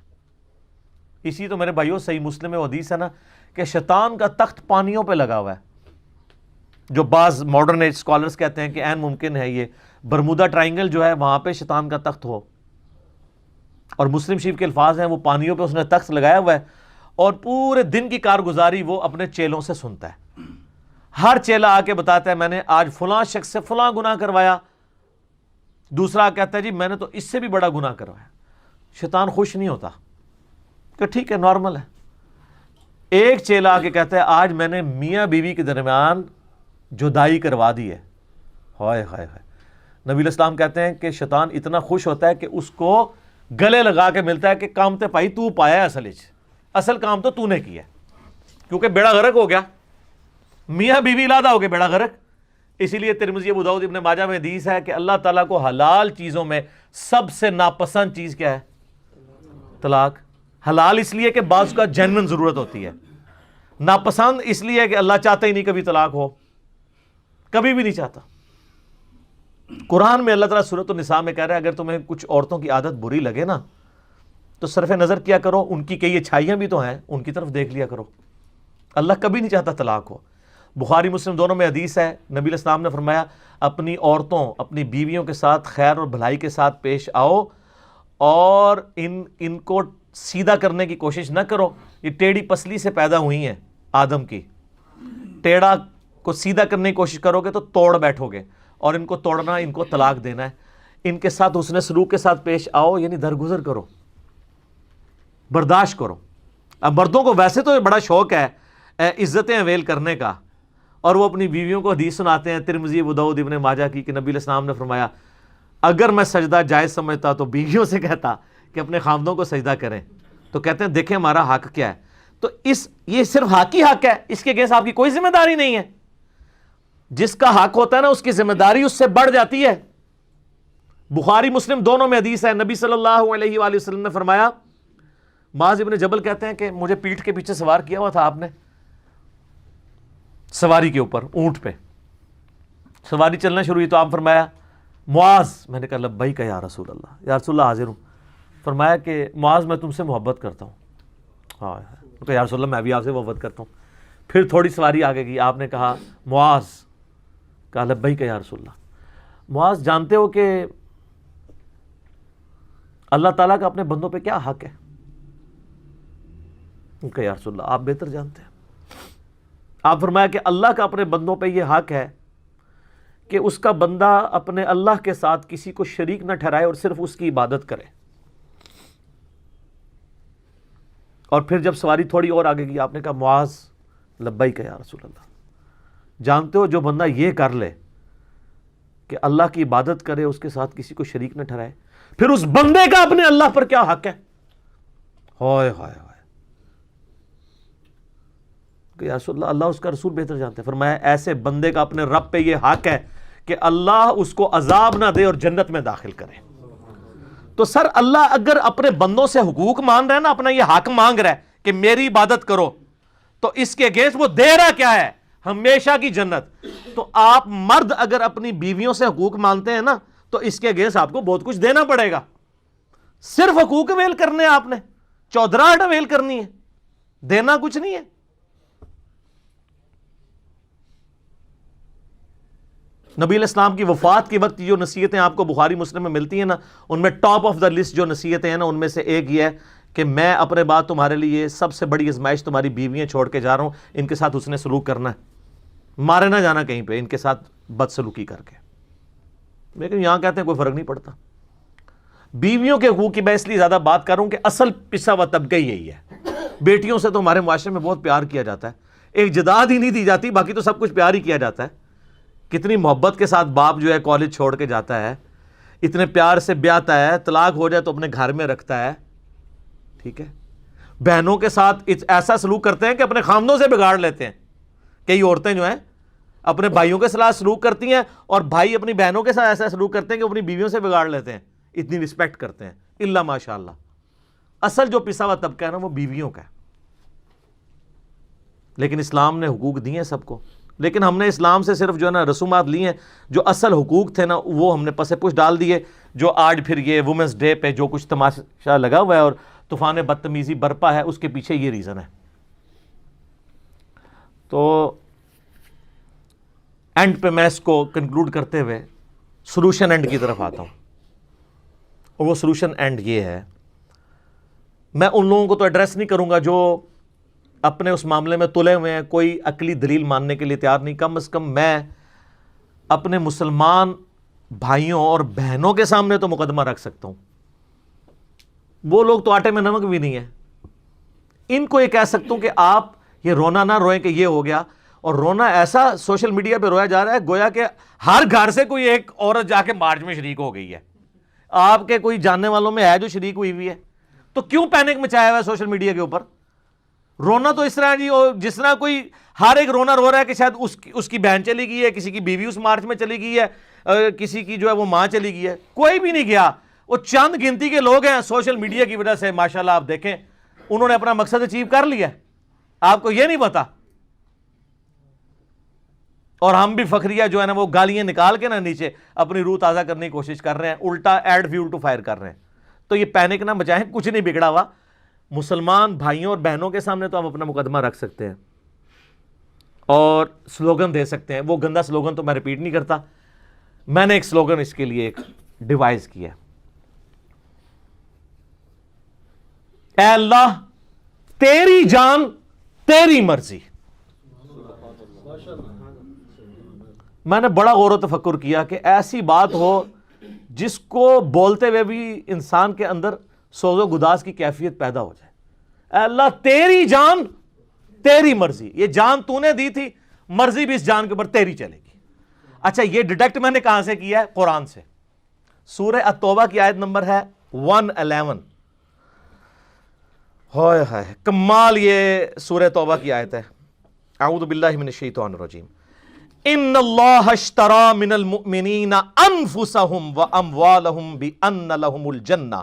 اسی تو میرے بھائیوں صحیح مسلم میں حدیث ہے نا کہ شیطان کا تخت پانیوں پہ لگا ہوا ہے، جو بعض ماڈرن ایج اسکالرز کہتے ہیں کہ عین ممکن ہے یہ برمودا ٹرائنگل جو ہے وہاں پہ شیطان کا تخت ہو. اور مسلم شریف کے الفاظ ہیں، وہ پانیوں پہ اس نے تخت لگایا ہوا ہے، اور پورے دن کی کارگزاری وہ اپنے چیلوں سے سنتا ہے. ہر چیلا آ کے بتاتا ہے میں نے آج فلاں شخص سے فلاں گناہ کروایا، دوسرا کہتا ہے جی میں نے تو اس سے بھی بڑا گناہ کروایا. شیطان خوش نہیں ہوتا کہ ٹھیک ہے نارمل ہے. ایک چیلا آ کے کہتا ہے آج میں نے میاں بیوی کے درمیان جدائی کروا دی ہے. ہائے ہائے ہائے. نبی علیہ السلام کہتے ہیں کہ شیطان اتنا خوش ہوتا ہے کہ اس کو گلے لگا کے ملتا ہے کہ کام تے پائی تو پایا ہے، اصل کام تو نے کیا ہے، کیونکہ بیڑا غرق ہو گیا، میاں بیوی علیحدہ ہو گئے، بیڑا غرق. اسی لیے ترمذی ابو داؤد ابن ماجہ میں حدیث ہے کہ اللہ تعالیٰ کو حلال چیزوں میں سب سے ناپسند چیز کیا ہے؟ طلاق. حلال اس لیے کہ بعض کا جینوئن ضرورت ہوتی ہے، ناپسند اس لیے کہ اللہ چاہتا ہی نہیں کبھی طلاق ہو، کبھی بھی نہیں چاہتا. قرآن میں اللہ تعالیٰ سورۃ النساء میں کہہ رہا ہے اگر تمہیں کچھ عورتوں کی عادت بری لگے نا تو صرف نظر کیا کرو، ان کی کئی اچھائیاں بھی تو ہیں، ان کی طرف دیکھ لیا کرو. اللہ کبھی نہیں چاہتا طلاق ہو. بخاری مسلم دونوں میں حدیث ہے، نبی علیہ السلام نے فرمایا اپنی عورتوں، اپنی بیویوں کے ساتھ خیر اور بھلائی کے ساتھ پیش آؤ، اور ان کو سیدھا کرنے کی کوشش نہ کرو. یہ ٹیڑھی پسلی سے پیدا ہوئی ہیں آدم کی، ٹیڑھا کو سیدھا کرنے کی کوشش کرو گے تو توڑ بیٹھو گے، اور ان کو توڑنا، ان کو طلاق دینا ہے. ان کے ساتھ حسن سلوک کے ساتھ پیش آؤ، یعنی درگزر کرو، برداشت کرو. اب مردوں کو ویسے تو بڑا شوق ہے عزتیں اویل کرنے کا، اور وہ اپنی بیویوں کو حدیث سناتے ہیں ترمذی ابو داؤد ابن ماجہ کی کہ نبی علیہ السلام نے فرمایا اگر میں سجدہ جائز سمجھتا تو بیویوں سے کہتا کہ اپنے خامدوں کو سجدہ کریں. تو کہتے ہیں دیکھیں ہمارا حق کیا ہے. تو یہ صرف حق ہی حق ہے، اس کے اگینسٹ آپ کی کوئی ذمہ داری نہیں ہے. جس کا حق ہوتا ہے نا اس کی ذمہ داری اس سے بڑھ جاتی ہے. بخاری مسلم دونوں میں حدیث ہے، نبی صلی اللہ علیہ وآلہ وسلم نے فرمایا، معاذ ابن جبل کہتے ہیں کہ مجھے پیٹھ کے پیچھے سوار کیا ہوا تھا آپ نے، سواری کے اوپر، اونٹ پہ سواری چلنا شروع ہوئی تو آپ فرمایا معاذ. میں نے کہا لبیک یا رسول اللہ، یا رسول اللہ حاضر ہوں. فرمایا کہ معاذ میں تم سے محبت کرتا ہوں. ہاں کہ یا رسول اللہ میں بھی آپ سے محبت کرتا ہوں. پھر تھوڑی سواری آگے گئی، آپ نے کہا معاذ، کہا لبیک یا رسول اللہ. معاذ جانتے ہو کہ اللہ تعالیٰ کا اپنے بندوں پہ کیا حق ہے؟ کہ یا رسول اللہ آپ بہتر جانتے ہیں. آپ فرمایا کہ اللہ کا اپنے بندوں پہ یہ حق ہے کہ اس کا بندہ اپنے اللہ کے ساتھ کسی کو شریک نہ ٹھہرائے اور صرف اس کی عبادت کرے. اور پھر جب سواری تھوڑی اور آگے گئی آپ نے کہا معاذ لبیک یا رسول اللہ. جانتے ہو جو بندہ یہ کر لے کہ اللہ کی عبادت کرے، اس کے ساتھ کسی کو شریک نہ ٹھہرائے، پھر اس بندے کا اپنے اللہ پر کیا حق ہے؟ ہائے ہائے ہائے. کہ یا رسول اللہ اللہ اس کا رسول بہتر جانتے ہیں. فرمایا ایسے بندے کا اپنے رب پہ یہ حق ہے کہ اللہ اس کو عذاب نہ دے اور جنت میں داخل کرے. تو سر اللہ اگر اپنے بندوں سے حقوق مانگ رہا ہے نا، اپنا یہ حق مانگ رہا ہے کہ میری عبادت کرو، تو اس کے اگینسٹ وہ دے رہا کیا ہے؟ ہمیشہ کی جنت. تو آپ مرد اگر اپنی بیویوں سے حقوق مانتے ہیں نا تو اس کے اگینسٹ آپ کو بہت کچھ دینا پڑے گا. صرف حقوق اویل کرنے آپ نے، چودراہٹ اویل کرنی ہے. دینا کچھ نہیں ہے. نبی علیہ السلام کی وفات کے وقت جو نصیحتیں آپ کو بخاری مسلم میں ملتی ہیں نا، ان میں ٹاپ آف دا لسٹ جو نصیحتیں ہیں نا، ان میں سے ایک یہ ہے کہ میں اپنے بعد تمہارے لیے سب سے بڑی آزمائش تمہاری بیویاں چھوڑ کے جا رہا ہوں، ان کے ساتھ حسن سلوک کرنا ہے، مارے نہ جانا کہیں پہ ان کے ساتھ بدسلوکی کر کے. لیکن یہاں کہتے ہیں کوئی فرق نہیں پڑتا. بیویوں کے حقوق کی میں اس لیے زیادہ بات کر رہا ہوں کہ اصل پسا ہوا طبقہ یہی ہے. بیٹیوں سے تو ہمارے معاشرے میں بہت پیار کیا جاتا ہے، ایک جداد ہی نہیں دی جاتی، باقی تو سب کچھ پیار ہی کیا جاتا ہے. کتنی محبت کے ساتھ باپ جو ہے کالج چھوڑ کے جاتا ہے، اتنے پیار سے بیاتا ہے، طلاق ہو جائے تو اپنے گھر میں رکھتا ہے. ٹھیک ہے، بہنوں کے ساتھ ایسا سلوک کرتے ہیں کہ اپنے خامدوں سے بگاڑ لیتے ہیں. کئی عورتیں جو ہیں اپنے بھائیوں کے ساتھ سلوک کرتی ہیں، اور بھائی اپنی بہنوں کے ساتھ ایسا سلوک کرتے ہیں کہ اپنی بیویوں سے بگاڑ لیتے ہیں. اتنی رسپیکٹ کرتے ہیں الا ماشاء اللہ. اصل جو پسا ہوا طبقہ ہے نا وہ بیویوں کا ہے. لیکن اسلام نے حقوق دیے ہیں سب کو، لیکن ہم نے اسلام سے صرف جو ہے نا رسومات لی ہیں، جو اصل حقوق تھے نا وہ ہم نے پس پش ڈال دیے. جو آج پھر یہ وومنس ڈے پہ جو کچھ تماشا لگا ہوا ہے اور طوفان بدتمیزی برپا ہے، اس کے پیچھے یہ ریزن ہے. تو اینڈ پہ میں اس کو کنکلوڈ کرتے ہوئے سولوشن اینڈ کی طرف آتا ہوں، اور وہ سولوشن اینڈ یہ ہے، میں ان لوگوں کو تو ایڈریس نہیں کروں گا جو اپنے اس معاملے میں تلے ہوئے ہیں، کوئی عقلی دلیل ماننے کے لیے تیار نہیں. کم از کم میں اپنے مسلمان بھائیوں اور بہنوں کے سامنے تو مقدمہ رکھ سکتا ہوں. وہ لوگ تو آٹے میں نمک بھی نہیں ہے. ان کو یہ کہہ سکتا ہوں کہ آپ یہ رونا نہ روئیں کہ یہ ہو گیا. اور رونا ایسا سوشل میڈیا پہ رویا جا رہا ہے گویا کہ ہر گھر سے کوئی ایک عورت جا کے مارچ میں شریک ہو گئی ہے. آپ کے کوئی جاننے والوں میں ہے جو شریک ہوئی ہے؟ تو کیوں پینک مچایا ہوا ہے سوشل میڈیا کے اوپر؟ رونا تو اس طرح جی جس طرح کوئی ہر ایک رونا رو رہا ہے کہ شاید اس کی بہن چلی گئی ہے، کسی کی بیوی اس مارچ میں چلی گئی ہے، کسی کی جو ہے وہ ماں چلی گئی ہے. کوئی بھی نہیں گیا. وہ چند گنتی کے لوگ ہیں سوشل میڈیا کی وجہ سے ماشاءاللہ آپ دیکھیں انہوں نے اپنا مقصد اچیو کر لیا. آپ کو یہ نہیں پتا. اور ہم بھی فخریہ جو ہے نا وہ گالیاں نکال کے نا نیچے اپنی روح تازہ کرنے کی کوشش کر رہے ہیں، الٹا ایڈ فیول ٹو فائر کر رہے ہیں. تو یہ پینک نہ بچائیں، کچھ نہیں بگڑا ہوا. مسلمان بھائیوں اور بہنوں کے سامنے تو ہم اپنا مقدمہ رکھ سکتے ہیں اور سلوگن دے سکتے ہیں. وہ گندا سلوگن تو میں ریپیٹ نہیں کرتا. میں نے ایک سلوگن اس کے لیے ایک ڈیوائز کیا. اے اللہ تیری جان تیری مرضی. میں نے بڑا غور و تفکر کیا کہ ایسی بات ہو جس کو بولتے ہوئے بھی انسان کے اندر سوز و گداز کی کیفیت پیدا ہو جائے. اے اللہ تیری جان تیری مرضی. یہ جان تو نے دی تھی، مرضی بھی اس جان کے اوپر تیری چلے گی. اچھا یہ ڈیٹیکٹ میں نے کہاں سے کیا ہے؟ قرآن سے. سورہ التوبہ کی آیت نمبر ہے 111. ہائے ہائے کمال یہ سورہ توبہ کی آیت ہے. اعوذ باللہ من الشیطان الرجیم. ان اللہ اشترى من المؤمنین انفسهم واموالهم بان لهم الجنہ.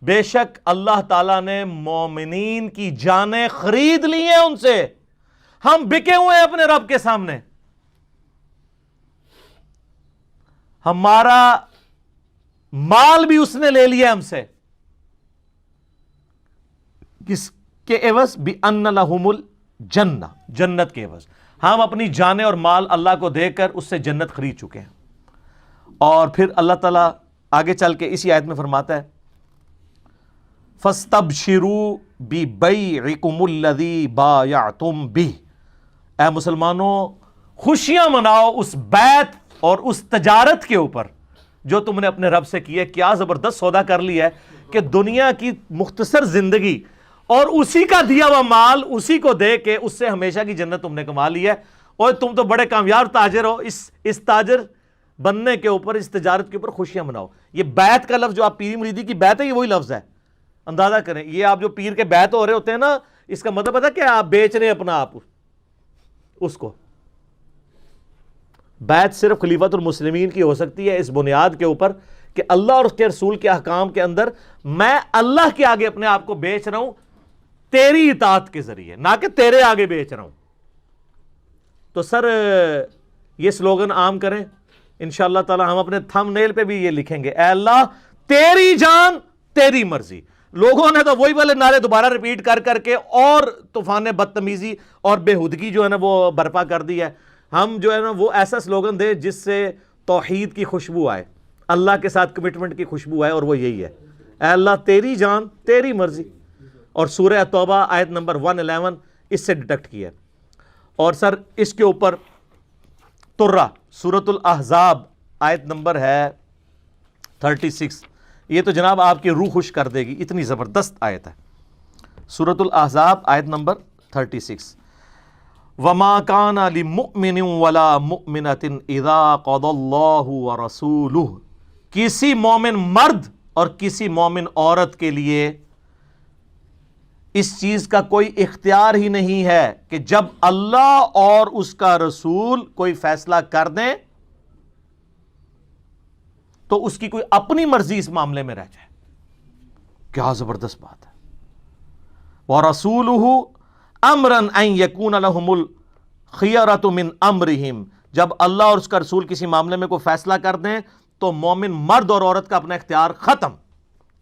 بے شک اللہ تعالیٰ نے مومنین کی جانیں خرید لی ہیں ان سے. ہم بکے ہوئے ہیں اپنے رب کے سامنے. ہمارا مال بھی اس نے لے لیا ہم سے. کس کے عوض؟ بِأَنَّ لَهُمُ الْجَنَّةِ. جنت کے عوض. ہم اپنی جانیں اور مال اللہ کو دے کر اس سے جنت خرید چکے ہیں. اور پھر اللہ تعالیٰ آگے چل کے اسی آیت میں فرماتا ہے فَاسْتَبْشِرُوا بِبَيْعِكُمُ الَّذِي بَایَعْتُمْ بِهِ. اے مسلمانوں خوشیاں مناؤ اس بیعت اور اس تجارت کے اوپر جو تم نے اپنے رب سے کی ہے. کیا زبردست سودا کر لیا ہے کہ دنیا کی مختصر زندگی اور اسی کا دیا ہوا مال اسی کو دے کے اس سے ہمیشہ کی جنت تم نے کما لی ہے. اور تم تو بڑے کامیاب تاجر ہو. اس تاجر بننے کے اوپر، اس تجارت کے اوپر خوشیاں مناؤ. یہ بیعت کا لفظ جو آپ پیری مریدی کی بیعت ہے یہ وہی لفظ ہے. اندازہ کریں یہ آپ جو پیر کے بیعت ہو رہے ہوتے ہیں نا، اس کا مطلب ہے کہ آپ بیچ رہے ہیں اپنا آپ اس کو. بیعت صرف خلیفۃ المسلمین کی ہو سکتی ہے اس بنیاد کے اوپر کہ اللہ اور اس کے رسول کے احکام کے اندر میں اللہ کے آگے اپنے آپ کو بیچ رہا ہوں تیری اطاعت کے ذریعے، نہ کہ تیرے آگے بیچ رہا ہوں. تو سر یہ سلوگن عام کریں انشاءاللہ تعالی. ہم اپنے تھم نیل پہ بھی یہ لکھیں گے اے اللہ تیری جان تیری مرضی. لوگوں نے تو وہی والے نعرے دوبارہ ریپیٹ کر کر کے اور طوفان بدتمیزی اور بےہودگی جو ہے نا وہ برپا کر دی ہے. ہم جو ہے نا وہ ایسا سلوگن دے جس سے توحید کی خوشبو آئے, اللہ کے ساتھ کمٹمنٹ کی خوشبو آئے, اور وہ یہی ہے, اے اللہ تیری جان تیری مرضی. اور سورہ توبہ آیت نمبر 111 اس سے ڈیٹیکٹ کیا ہے. اور سر اس کے اوپر ترہ سورۃ الاحزاب آیت نمبر ہے 36, یہ تو جناب آپ کی روح خوش کر دے گی, اتنی زبردست آیت ہے. سورۃ الاحزاب آیت نمبر 36, وَمَا كَانَ لِمُؤْمِنٍ وَلَا مُؤْمِنَةٍ إِذَا قَضَى اللَّهُ وَرَسُولُهُ, کسی مومن مرد اور کسی مومن عورت کے لیے اس چیز کا کوئی اختیار ہی نہیں ہے کہ جب اللہ اور اس کا رسول کوئی فیصلہ کر دیں تو اس کی کوئی اپنی مرضی اس معاملے میں رہ جائے. کیا زبردست بات ہے. وَرَسُولُهُ أَمْرًا أَن يَكُونَ لَهُمُ الْخِيَرَةُ مِنْ أَمْرِهِمْ, جب اللہ اور اس کا رسول کسی معاملے میں کوئی فیصلہ کر دیں تو مومن مرد اور عورت کا اپنا اختیار ختم.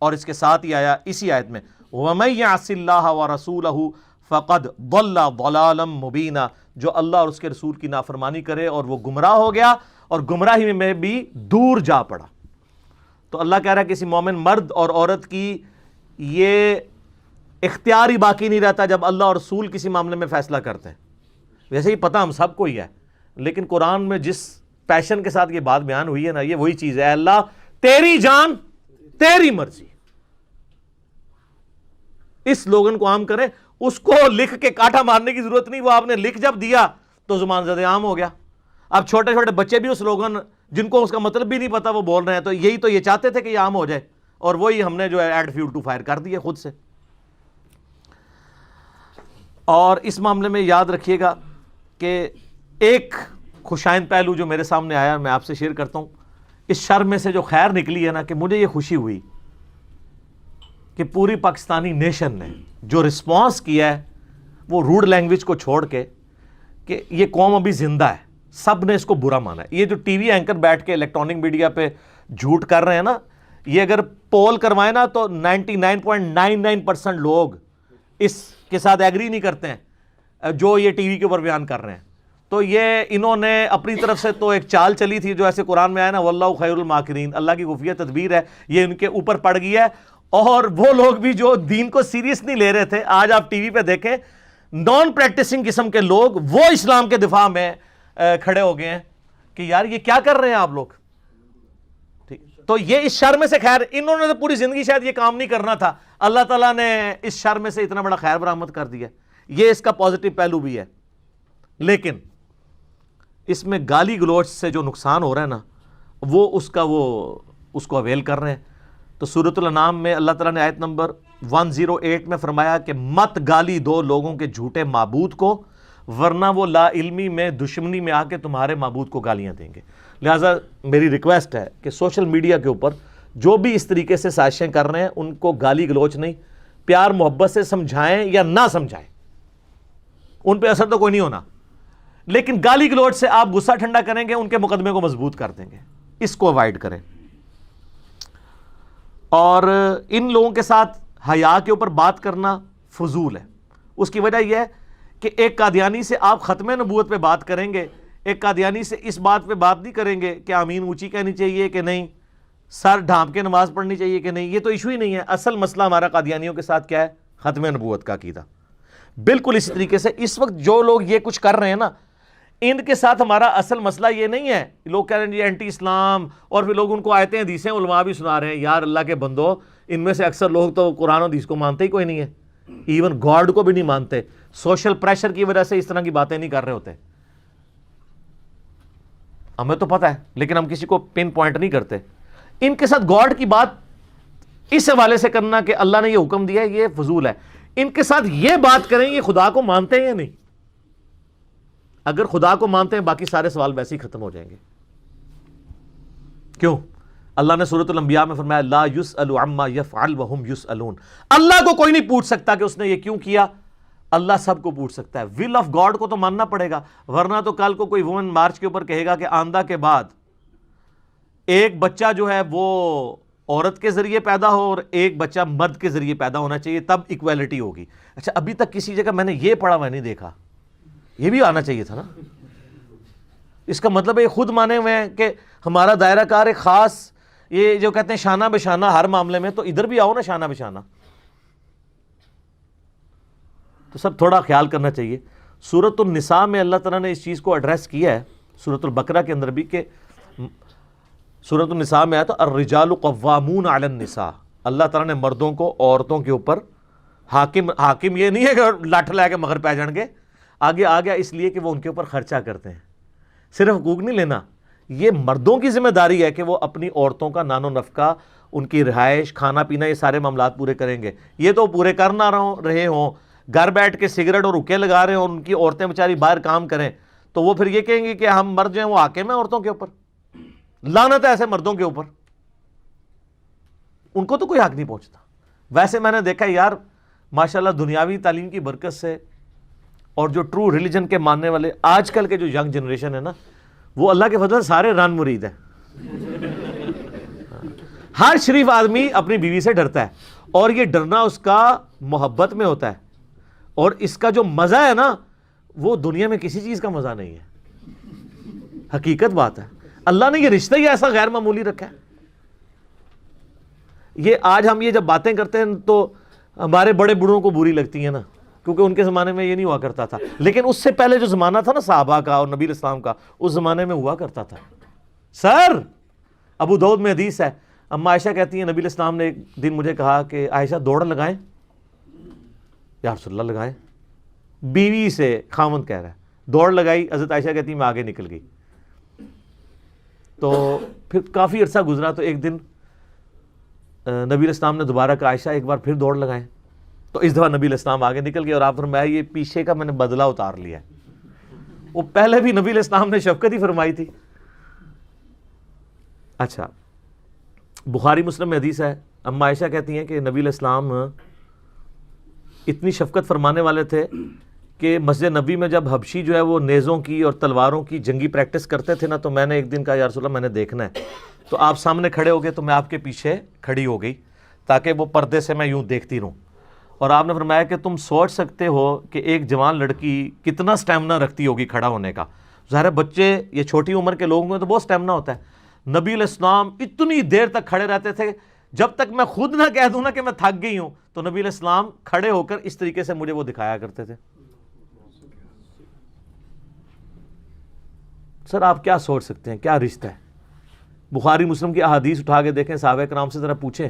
اور اس کے ساتھ ہی آیا اسی آیت میں وَمَن يَعْصِ اللَّهَ وَرَسُولَهُ فَقَدْ ضَلَّ ضَلَالًا مُبِينًا, جو اللہ اور اس کے رسول کی نافرمانی کرے اور وہ گمراہ ہو گیا اور گمراہی میں بھی دور جا پڑا. تو اللہ کہہ رہا ہے کسی مومن مرد اور عورت کی یہ اختیار ہی باقی نہیں رہتا جب اللہ اور رسول کسی معاملے میں فیصلہ کرتے ہیں. ویسے ہی پتہ ہم سب کو ہی ہے, لیکن قرآن میں جس پیشن کے ساتھ یہ بات بیان ہوئی ہے نا, یہ وہی چیز ہے, اللہ تیری جان تیری مرضی. اس سلوگن کو عام کریں, اس کو لکھ کے کاٹا مارنے کی ضرورت نہیں, وہ آپ نے لکھ جب دیا تو زبان زد عام ہو گیا. اب چھوٹے چھوٹے بچے بھی وہ سلوگن جن کو اس کا مطلب بھی نہیں پتا وہ بول رہے ہیں, تو یہی تو یہ چاہتے تھے کہ یہ عام ہو جائے, اور وہی ہم نے جو ہے ایڈ فیول ٹو فائر کر دیا خود سے. اور اس معاملے میں یاد رکھیے گا کہ ایک خوشائند پہلو جو میرے سامنے آیا میں آپ سے شیئر کرتا ہوں. اس شر میں سے جو خیر نکلی ہے نا, کہ مجھے یہ خوشی ہوئی کہ پوری پاکستانی نیشن نے جو رسپانس کیا ہے وہ روڈ لینگویج کو چھوڑ کے, کہ یہ قوم ابھی زندہ ہے, سب نے اس کو برا مانا ہے. یہ جو ٹی وی اینکر بیٹھ کے الیکٹرانک میڈیا پہ جھوٹ کر رہے ہیں نا, یہ اگر پول کروائے نا تو 99.99% لوگ اس کے ساتھ ایگری نہیں کرتے ہیں جو یہ ٹی وی کے اوپر بیان کر رہے ہیں. تو یہ انہوں نے اپنی طرف سے تو ایک چال چلی تھی جو ایسے قرآن میں آیا نا, واللہ خیر الماکرین, اللہ کی خفیہ تدبیر ہے, یہ ان کے اوپر پڑ گئی ہے. اور وہ لوگ بھی جو دین کو سیریس نہیں لے رہے تھے, آج آپ ٹی وی پہ دیکھیں نان پریکٹسنگ قسم کے لوگ وہ اسلام کے دفاع میں کھڑے ہو گئے ہیں کہ یار یہ کیا کر رہے ہیں آپ لوگ. تو یہ اس شر میں سے خیر, انہوں نے تو پوری زندگی شاید یہ کام نہیں کرنا تھا, اللہ تعالیٰ نے اس شر میں سے اتنا بڑا خیر برآمد کر دیا. یہ اس کا پازیٹیو پہلو بھی ہے. لیکن اس میں گالی گلوچ سے جو نقصان ہو رہا ہے نا, وہ اس کو اویل کر رہے ہیں. تو سورۃ الانعام میں اللہ تعالیٰ نے آیت نمبر 108 میں فرمایا کہ مت گالی دو لوگوں کے جھوٹے معبود کو, ورنہ وہ لا علمی میں دشمنی میں آ کے تمہارے معبود کو گالیاں دیں گے. لہٰذا میری ریکویسٹ ہے کہ سوشل میڈیا کے اوپر جو بھی اس طریقے سے سازشیں کر رہے ہیں ان کو گالی گلوچ نہیں, پیار محبت سے سمجھائیں یا نہ سمجھائیں, ان پہ اثر تو کوئی نہیں ہونا, لیکن گالی گلوچ سے آپ غصہ ٹھنڈا کریں گے, ان کے مقدمے کو مضبوط کر دیں گے. اس کو اوائڈ کریں. اور ان لوگوں کے ساتھ حیا کے اوپر بات کرنا فضول ہے. اس کی وجہ یہ ہے کہ ایک قادیانی سے آپ ختم نبوت پہ بات کریں گے, ایک قادیانی سے اس بات پہ بات نہیں کریں گے کہ آمین اونچی کہنی چاہیے کہ نہیں, سر ڈھانپ کے نماز پڑھنی چاہیے کہ نہیں. یہ تو ایشو ہی نہیں ہے. اصل مسئلہ ہمارا قادیانیوں کے ساتھ کیا ہے؟ ختم نبوت کا عقیدہ. بالکل اسی طریقے سے اس وقت جو لوگ یہ کچھ کر رہے ہیں نا, ان کے ساتھ ہمارا اصل مسئلہ یہ نہیں ہے. لوگ کہہ رہے ہیں جی اینٹی اسلام, اور پھر لوگ ان کو آیتیں حدیثیں علماء بھی سنا رہے ہیں. یار اللہ کے بندو, ان میں سے اکثر لوگ تو قرآن و حدیث کو مانتے ہی کوئی نہیں ہے, ایون گاڈ کو بھی نہیں مانتے. سوشل پریشر کی وجہ سے اس طرح کی باتیں نہیں کر رہے ہوتے. ہمیں تو پتہ ہے, لیکن ہم کسی کو پن پوائنٹ نہیں کرتے. ان کے ساتھ گاڈ کی بات اس حوالے سے کرنا کہ اللہ نے یہ حکم دیا ہے, یہ فضول ہے. ان کے ساتھ یہ بات کریں یہ خدا کو مانتے ہیں یا نہیں. اگر خدا کو مانتے ہیں باقی سارے سوال ویسے ہی ختم ہو جائیں گے. کیوں؟ اللہ نے سورۃ الانبیاء میں فرمایا لا یسأل عما یفعل وهم یسألون. اللہ کو کوئی نہیں پوچھ سکتا کہ اس نے یہ کیوں کیا, اللہ سب کو پوچھ سکتا ہے. ول آف گاڈ کو تو ماننا پڑے گا, ورنہ تو کل کو کوئی وومن مارچ کے اوپر کہے گا کہ آندہ کے بعد ایک بچہ جو ہے وہ عورت کے ذریعے پیدا ہو اور ایک بچہ مرد کے ذریعے پیدا ہونا چاہیے، تب ایکویلٹی ہوگی. اچھا ابھی تک کسی جگہ میں نے یہ پڑھا میں نہیں دیکھا، یہ بھی آنا چاہیے تھا نا. اس کا مطلب یہ خود مانے ہوئے ہیں کہ ہمارا دائرہ کار ایک خاص، یہ جو کہتے ہیں شانہ بشانہ ہر معاملے میں، تو ادھر بھی آؤ نا شانہ بشانہ. تو سب تھوڑا خیال کرنا چاہیے. سورۃ النساء میں اللہ تعالیٰ نے اس چیز کو ایڈریس کیا ہے، سورۃ البقرہ کے اندر بھی، کہ سورۃ النساء میں آیا تو الرجال قوامون علی النساء، اللہ تعالیٰ نے مردوں کو عورتوں کے اوپر حاکم یہ نہیں ہے کہ لاٹھ لے کے مگر پہ جان گے، آگے آ گیا اس لیے کہ وہ ان کے اوپر خرچہ کرتے ہیں. صرف حقوق نہیں لینا، یہ مردوں کی ذمہ داری ہے کہ وہ اپنی عورتوں کا نان و نفقہ، ان کی رہائش، کھانا پینا، یہ سارے معاملات پورے کریں گے. یہ تو پورے کر نہ رہے ہوں، گھر بیٹھ کے سگریٹ اور حقے لگا رہے ہوں، ان کی عورتیں بیچاری باہر کام کریں، تو وہ پھر یہ کہیں گے کہ ہم مرد جو ہیں وہ حاکم ہیں عورتوں کے اوپر. لعنت ہے ایسے مردوں کے اوپر، ان کو تو کوئی حق نہیں پہنچتا. ویسے میں نے دیکھا یار ماشاءاللہ دنیاوی تعلیم کی برکت سے اور جو ٹرو ریلیجن کے ماننے والے آج کل کے جو ینگ جنریشن ہے نا، وہ اللہ کے فضل سے سارے رن مرید ہیں. ہر شریف آدمی اپنی بیوی سے ڈرتا ہے، اور یہ ڈرنا اس کا محبت میں ہوتا ہے، اور اس کا جو مزہ ہے نا وہ دنیا میں کسی چیز کا مزہ نہیں ہے. حقیقت بات ہے، اللہ نے یہ رشتہ ہی ایسا غیر معمولی رکھا ہے. یہ آج ہم یہ جب باتیں کرتے ہیں تو ہمارے بڑے بڑوں کو بری لگتی ہیں نا، کیونکہ ان کے زمانے میں یہ نہیں ہوا کرتا تھا. لیکن اس سے پہلے جو زمانہ تھا نا صحابہ کا اور نبی اسلام کا، اس زمانے میں ہوا کرتا تھا. سر ابو داؤد میں حدیث ہے، اما عائشہ کہتی ہیں نبی اسلام نے ایک دن مجھے کہا کہ عائشہ دوڑ لگائیں. یا رسول اللہ لگائیں. بیوی سے خاوند کہہ رہا ہے، دوڑ لگائی. حضرت عائشہ کہتی ہیں میں آگے نکل گئی. تو پھر کافی عرصہ گزرا تو ایک دن نبی اسلام نے دوبارہ کہا عائشہ ایک بار پھر دوڑ لگائیں. تو اس دفعہ نبی اسلام آگے نکل گئے اور آپ فرمایا یہ پیچھے کا میں نے بدلہ اتار لیا ہے. وہ پہلے بھی نبی اسلام نے شفقت ہی فرمائی تھی. اچھا بخاری مسلم میں حدیث ہے، اما عائشہ کہتی ہیں کہ نبی اسلام اتنی شفقت فرمانے والے تھے کہ مسجد نبی میں جب حبشی جو ہے وہ نیزوں کی اور تلواروں کی جنگی پریکٹس کرتے تھے نا، تو میں نے ایک دن کہا یا رسول اللہ میں نے دیکھنا ہے. تو آپ سامنے کھڑے ہو گئے تو میں آپ کے پیچھے کھڑی ہو گئی تاکہ وہ پردے سے میں یوں دیکھتی رہوں. اور آپ نے فرمایا کہ تم سوچ سکتے ہو کہ ایک جوان لڑکی کتنا سٹیمنا رکھتی ہوگی کھڑا ہونے کا. ظاہر ہے بچے یہ چھوٹی عمر کے لوگوں میں تو بہت سٹیمنا ہوتا ہے. نبی علیہ السلام اتنی دیر تک کھڑے رہتے تھے جب تک میں خود نہ کہہ دوں نا کہ میں تھک گئی ہوں، تو نبی علیہ السلام کھڑے ہو کر اس طریقے سے مجھے وہ دکھایا کرتے تھے. سر آپ کیا سوچ سکتے ہیں، کیا رشتہ ہے. بخاری مسلم کی احادیث اٹھا کے دیکھیں، صحابہ کرام سے ذرا پوچھیں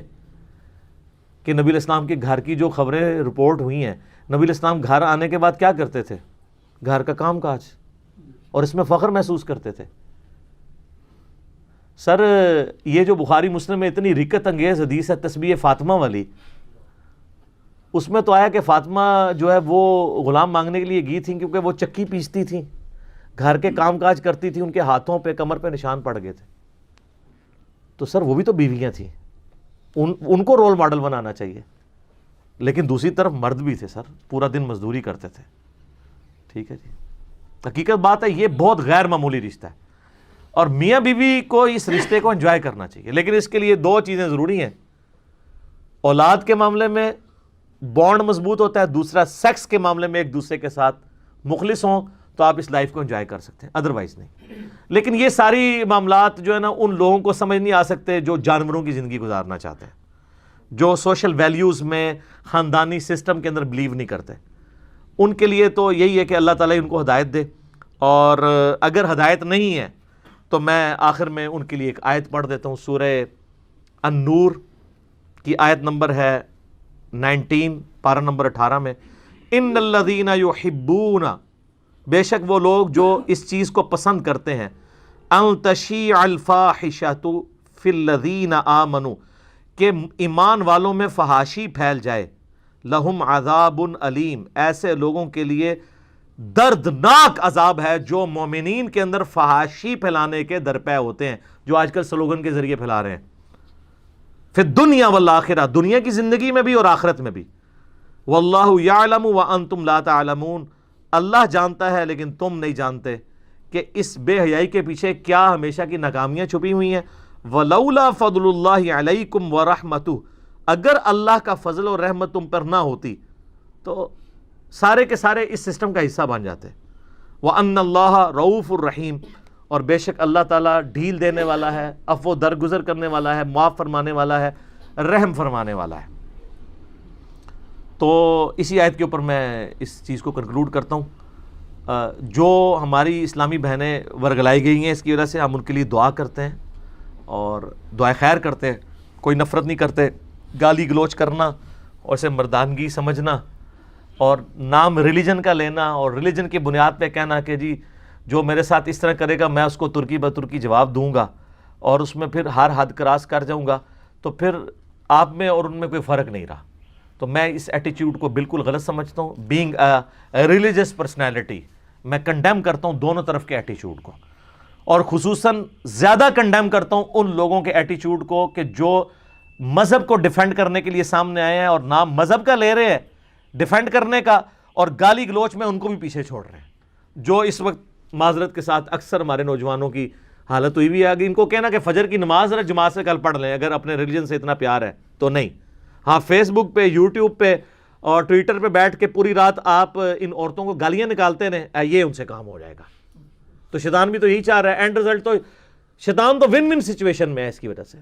کہ نبی علیہ السلام کے گھر کی جو خبریں رپورٹ ہوئی ہیں، نبی علیہ السلام گھر آنے کے بعد کیا کرتے تھے، گھر کا کام کاج، اور اس میں فخر محسوس کرتے تھے. سر یہ جو بخاری مسلم میں اتنی رکت انگیز حدیث ہے تسبیح فاطمہ والی، اس میں تو آیا کہ فاطمہ جو ہے وہ غلام مانگنے کے لیے گئی تھیں کیونکہ وہ چکی پیستی تھیں، گھر کے کام کاج کرتی تھی، ان کے ہاتھوں پہ کمر پہ نشان پڑ گئے تھے. تو سر وہ بھی تو بیویاں تھیں، ان کو رول ماڈل بنانا چاہیے. لیکن دوسری طرف مرد بھی تھے سر، پورا دن مزدوری کرتے تھے. ٹھیک ہے جی، حقیقت بات ہے یہ بہت غیر معمولی رشتہ ہے، اور میاں بیوی کو اس رشتے کو انجوائے کرنا چاہیے. لیکن اس کے لیے دو چیزیں ضروری ہیں. اولاد کے معاملے میں بانڈ مضبوط ہوتا ہے، دوسرا سیکس کے معاملے میں ایک دوسرے کے ساتھ مخلص ہوں تو آپ اس لائف کو انجوائے کر سکتے ہیں، ادروائز نہیں. لیکن یہ ساری معاملات جو ہے نا ان لوگوں کو سمجھ نہیں آ سکتے جو جانوروں کی زندگی گزارنا چاہتے ہیں، جو سوشل ویلیوز میں خاندانی سسٹم کے اندر بلیو نہیں کرتے. ان کے لیے تو یہی ہے کہ اللہ تعالیٰ ان کو ہدایت دے، اور اگر ہدایت نہیں ہے تو میں آخر میں ان کے لیے ایک آیت پڑھ دیتا ہوں. سورہ النور کی آیت نمبر ہے 19 پارہ نمبر 18 میں، ان الذین یحبون، بے شک وہ لوگ جو اس چیز کو پسند کرتے ہیں، ان تشیع الفاحشۃ فی الذین آمنوا، کہ ایمان والوں میں فحاشی پھیل جائے، لہم عذاب علیم، ایسے لوگوں کے لیے دردناک عذاب ہے جو مومنین کے اندر فحاشی پھیلانے کے درپے ہوتے ہیں، جو آج کل سلوگن کے ذریعے پھیلا رہے ہیں. فی الدنیا والآخرہ، دنیا کی زندگی میں بھی اور آخرت میں بھی. واللہ یعلم وانتم لا تعلمون، اللہ جانتا ہے لیکن تم نہیں جانتے کہ اس بے حیائی کے پیچھے کیا ہمیشہ کی ناکامیاں چھپی ہوئی ہیں. وَلَوْلَا فَضْلُ اللَّهِ عَلَيْكُمْ وَرَحْمَتُهُ، اگر اللہ کا فضل اور رحمت تم پر نہ ہوتی تو سارے کے سارے اس سسٹم کا حصہ بن جاتے. وَأَنَّ اللَّهَ رَؤُوفٌ الرَّحِيمٌ، اور بے شک اللہ تعالیٰ ڈھیل دینے والا ہے، عفو درگزر کرنے والا ہے، معاف فرمانے والا ہے، رحم فرمانے والا ہے. تو اسی آیت کے اوپر میں اس چیز کو کنکلوڈ کرتا ہوں. جو ہماری اسلامی بہنیں ورگلائی گئی ہیں اس کی وجہ سے ہم ان کے لیے دعا کرتے ہیں اور دعائے خیر کرتے ہیں. کوئی نفرت نہیں کرتے. گالی گلوچ کرنا اور اسے مردانگی سمجھنا اور نام ریلیجن کا لینا اور ریلیجن کی بنیاد پہ کہنا کہ جی جو میرے ساتھ اس طرح کرے گا میں اس کو ترکی بترکی جواب دوں گا اور اس میں پھر ہر حد کراس کر جاؤں گا، تو پھر آپ میں اور ان میں کوئی فرق نہیں رہا. تو میں اس ایٹیچیوڈ کو بالکل غلط سمجھتا ہوں. بینگ اے ریلیجس پرسنالٹی میں کنڈیم کرتا ہوں دونوں طرف کے ایٹیچیوڈ کو، اور خصوصاً زیادہ کنڈیم کرتا ہوں ان لوگوں کے ایٹیچیوڈ کو کہ جو مذہب کو ڈیفینڈ کرنے کے لیے سامنے آئے ہیں اور نام مذہب کا لے رہے ہیں ڈیفینڈ کرنے کا، اور گالی گلوچ میں ان کو بھی پیچھے چھوڑ رہے ہیں. جو اس وقت معذرت کے ساتھ اکثر ہمارے نوجوانوں کی حالت ہوئی بھی ہے کہ ان کو کہنا کہ فجر کی نماز ذرا جماعت سے کل پڑھ لیں اگر اپنے ریلیجن سے اتنا پیار ہے تو. نہیں، ہاں فیس بک پہ، یوٹیوب پہ اور ٹویٹر پہ بیٹھ کے پوری رات آپ ان عورتوں کو گالیاں نکالتے رہیں، یہ ان سے کام ہو جائے گا. تو شیطان بھی تو یہی چاہ رہا ہے. اینڈ رزلٹ تو شیطان تو ون ون سچویشن میں ہے اس کی وجہ سے.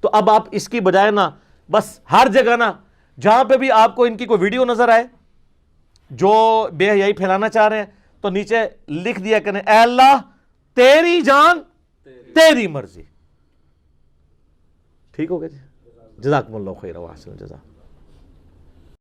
تو اب آپ اس کی بجائے نا بس ہر جگہ نا جہاں پہ بھی آپ کو ان کی کوئی ویڈیو نظر آئے جو بے حیائی پھیلانا چاہ رہے ہیں تو نیچے لکھ دیا کریں اے اللہ تیری جان تیری مرضی. ٹھیک ہو گیا جی. جزاکم اللہ خیر و احسن الجزا.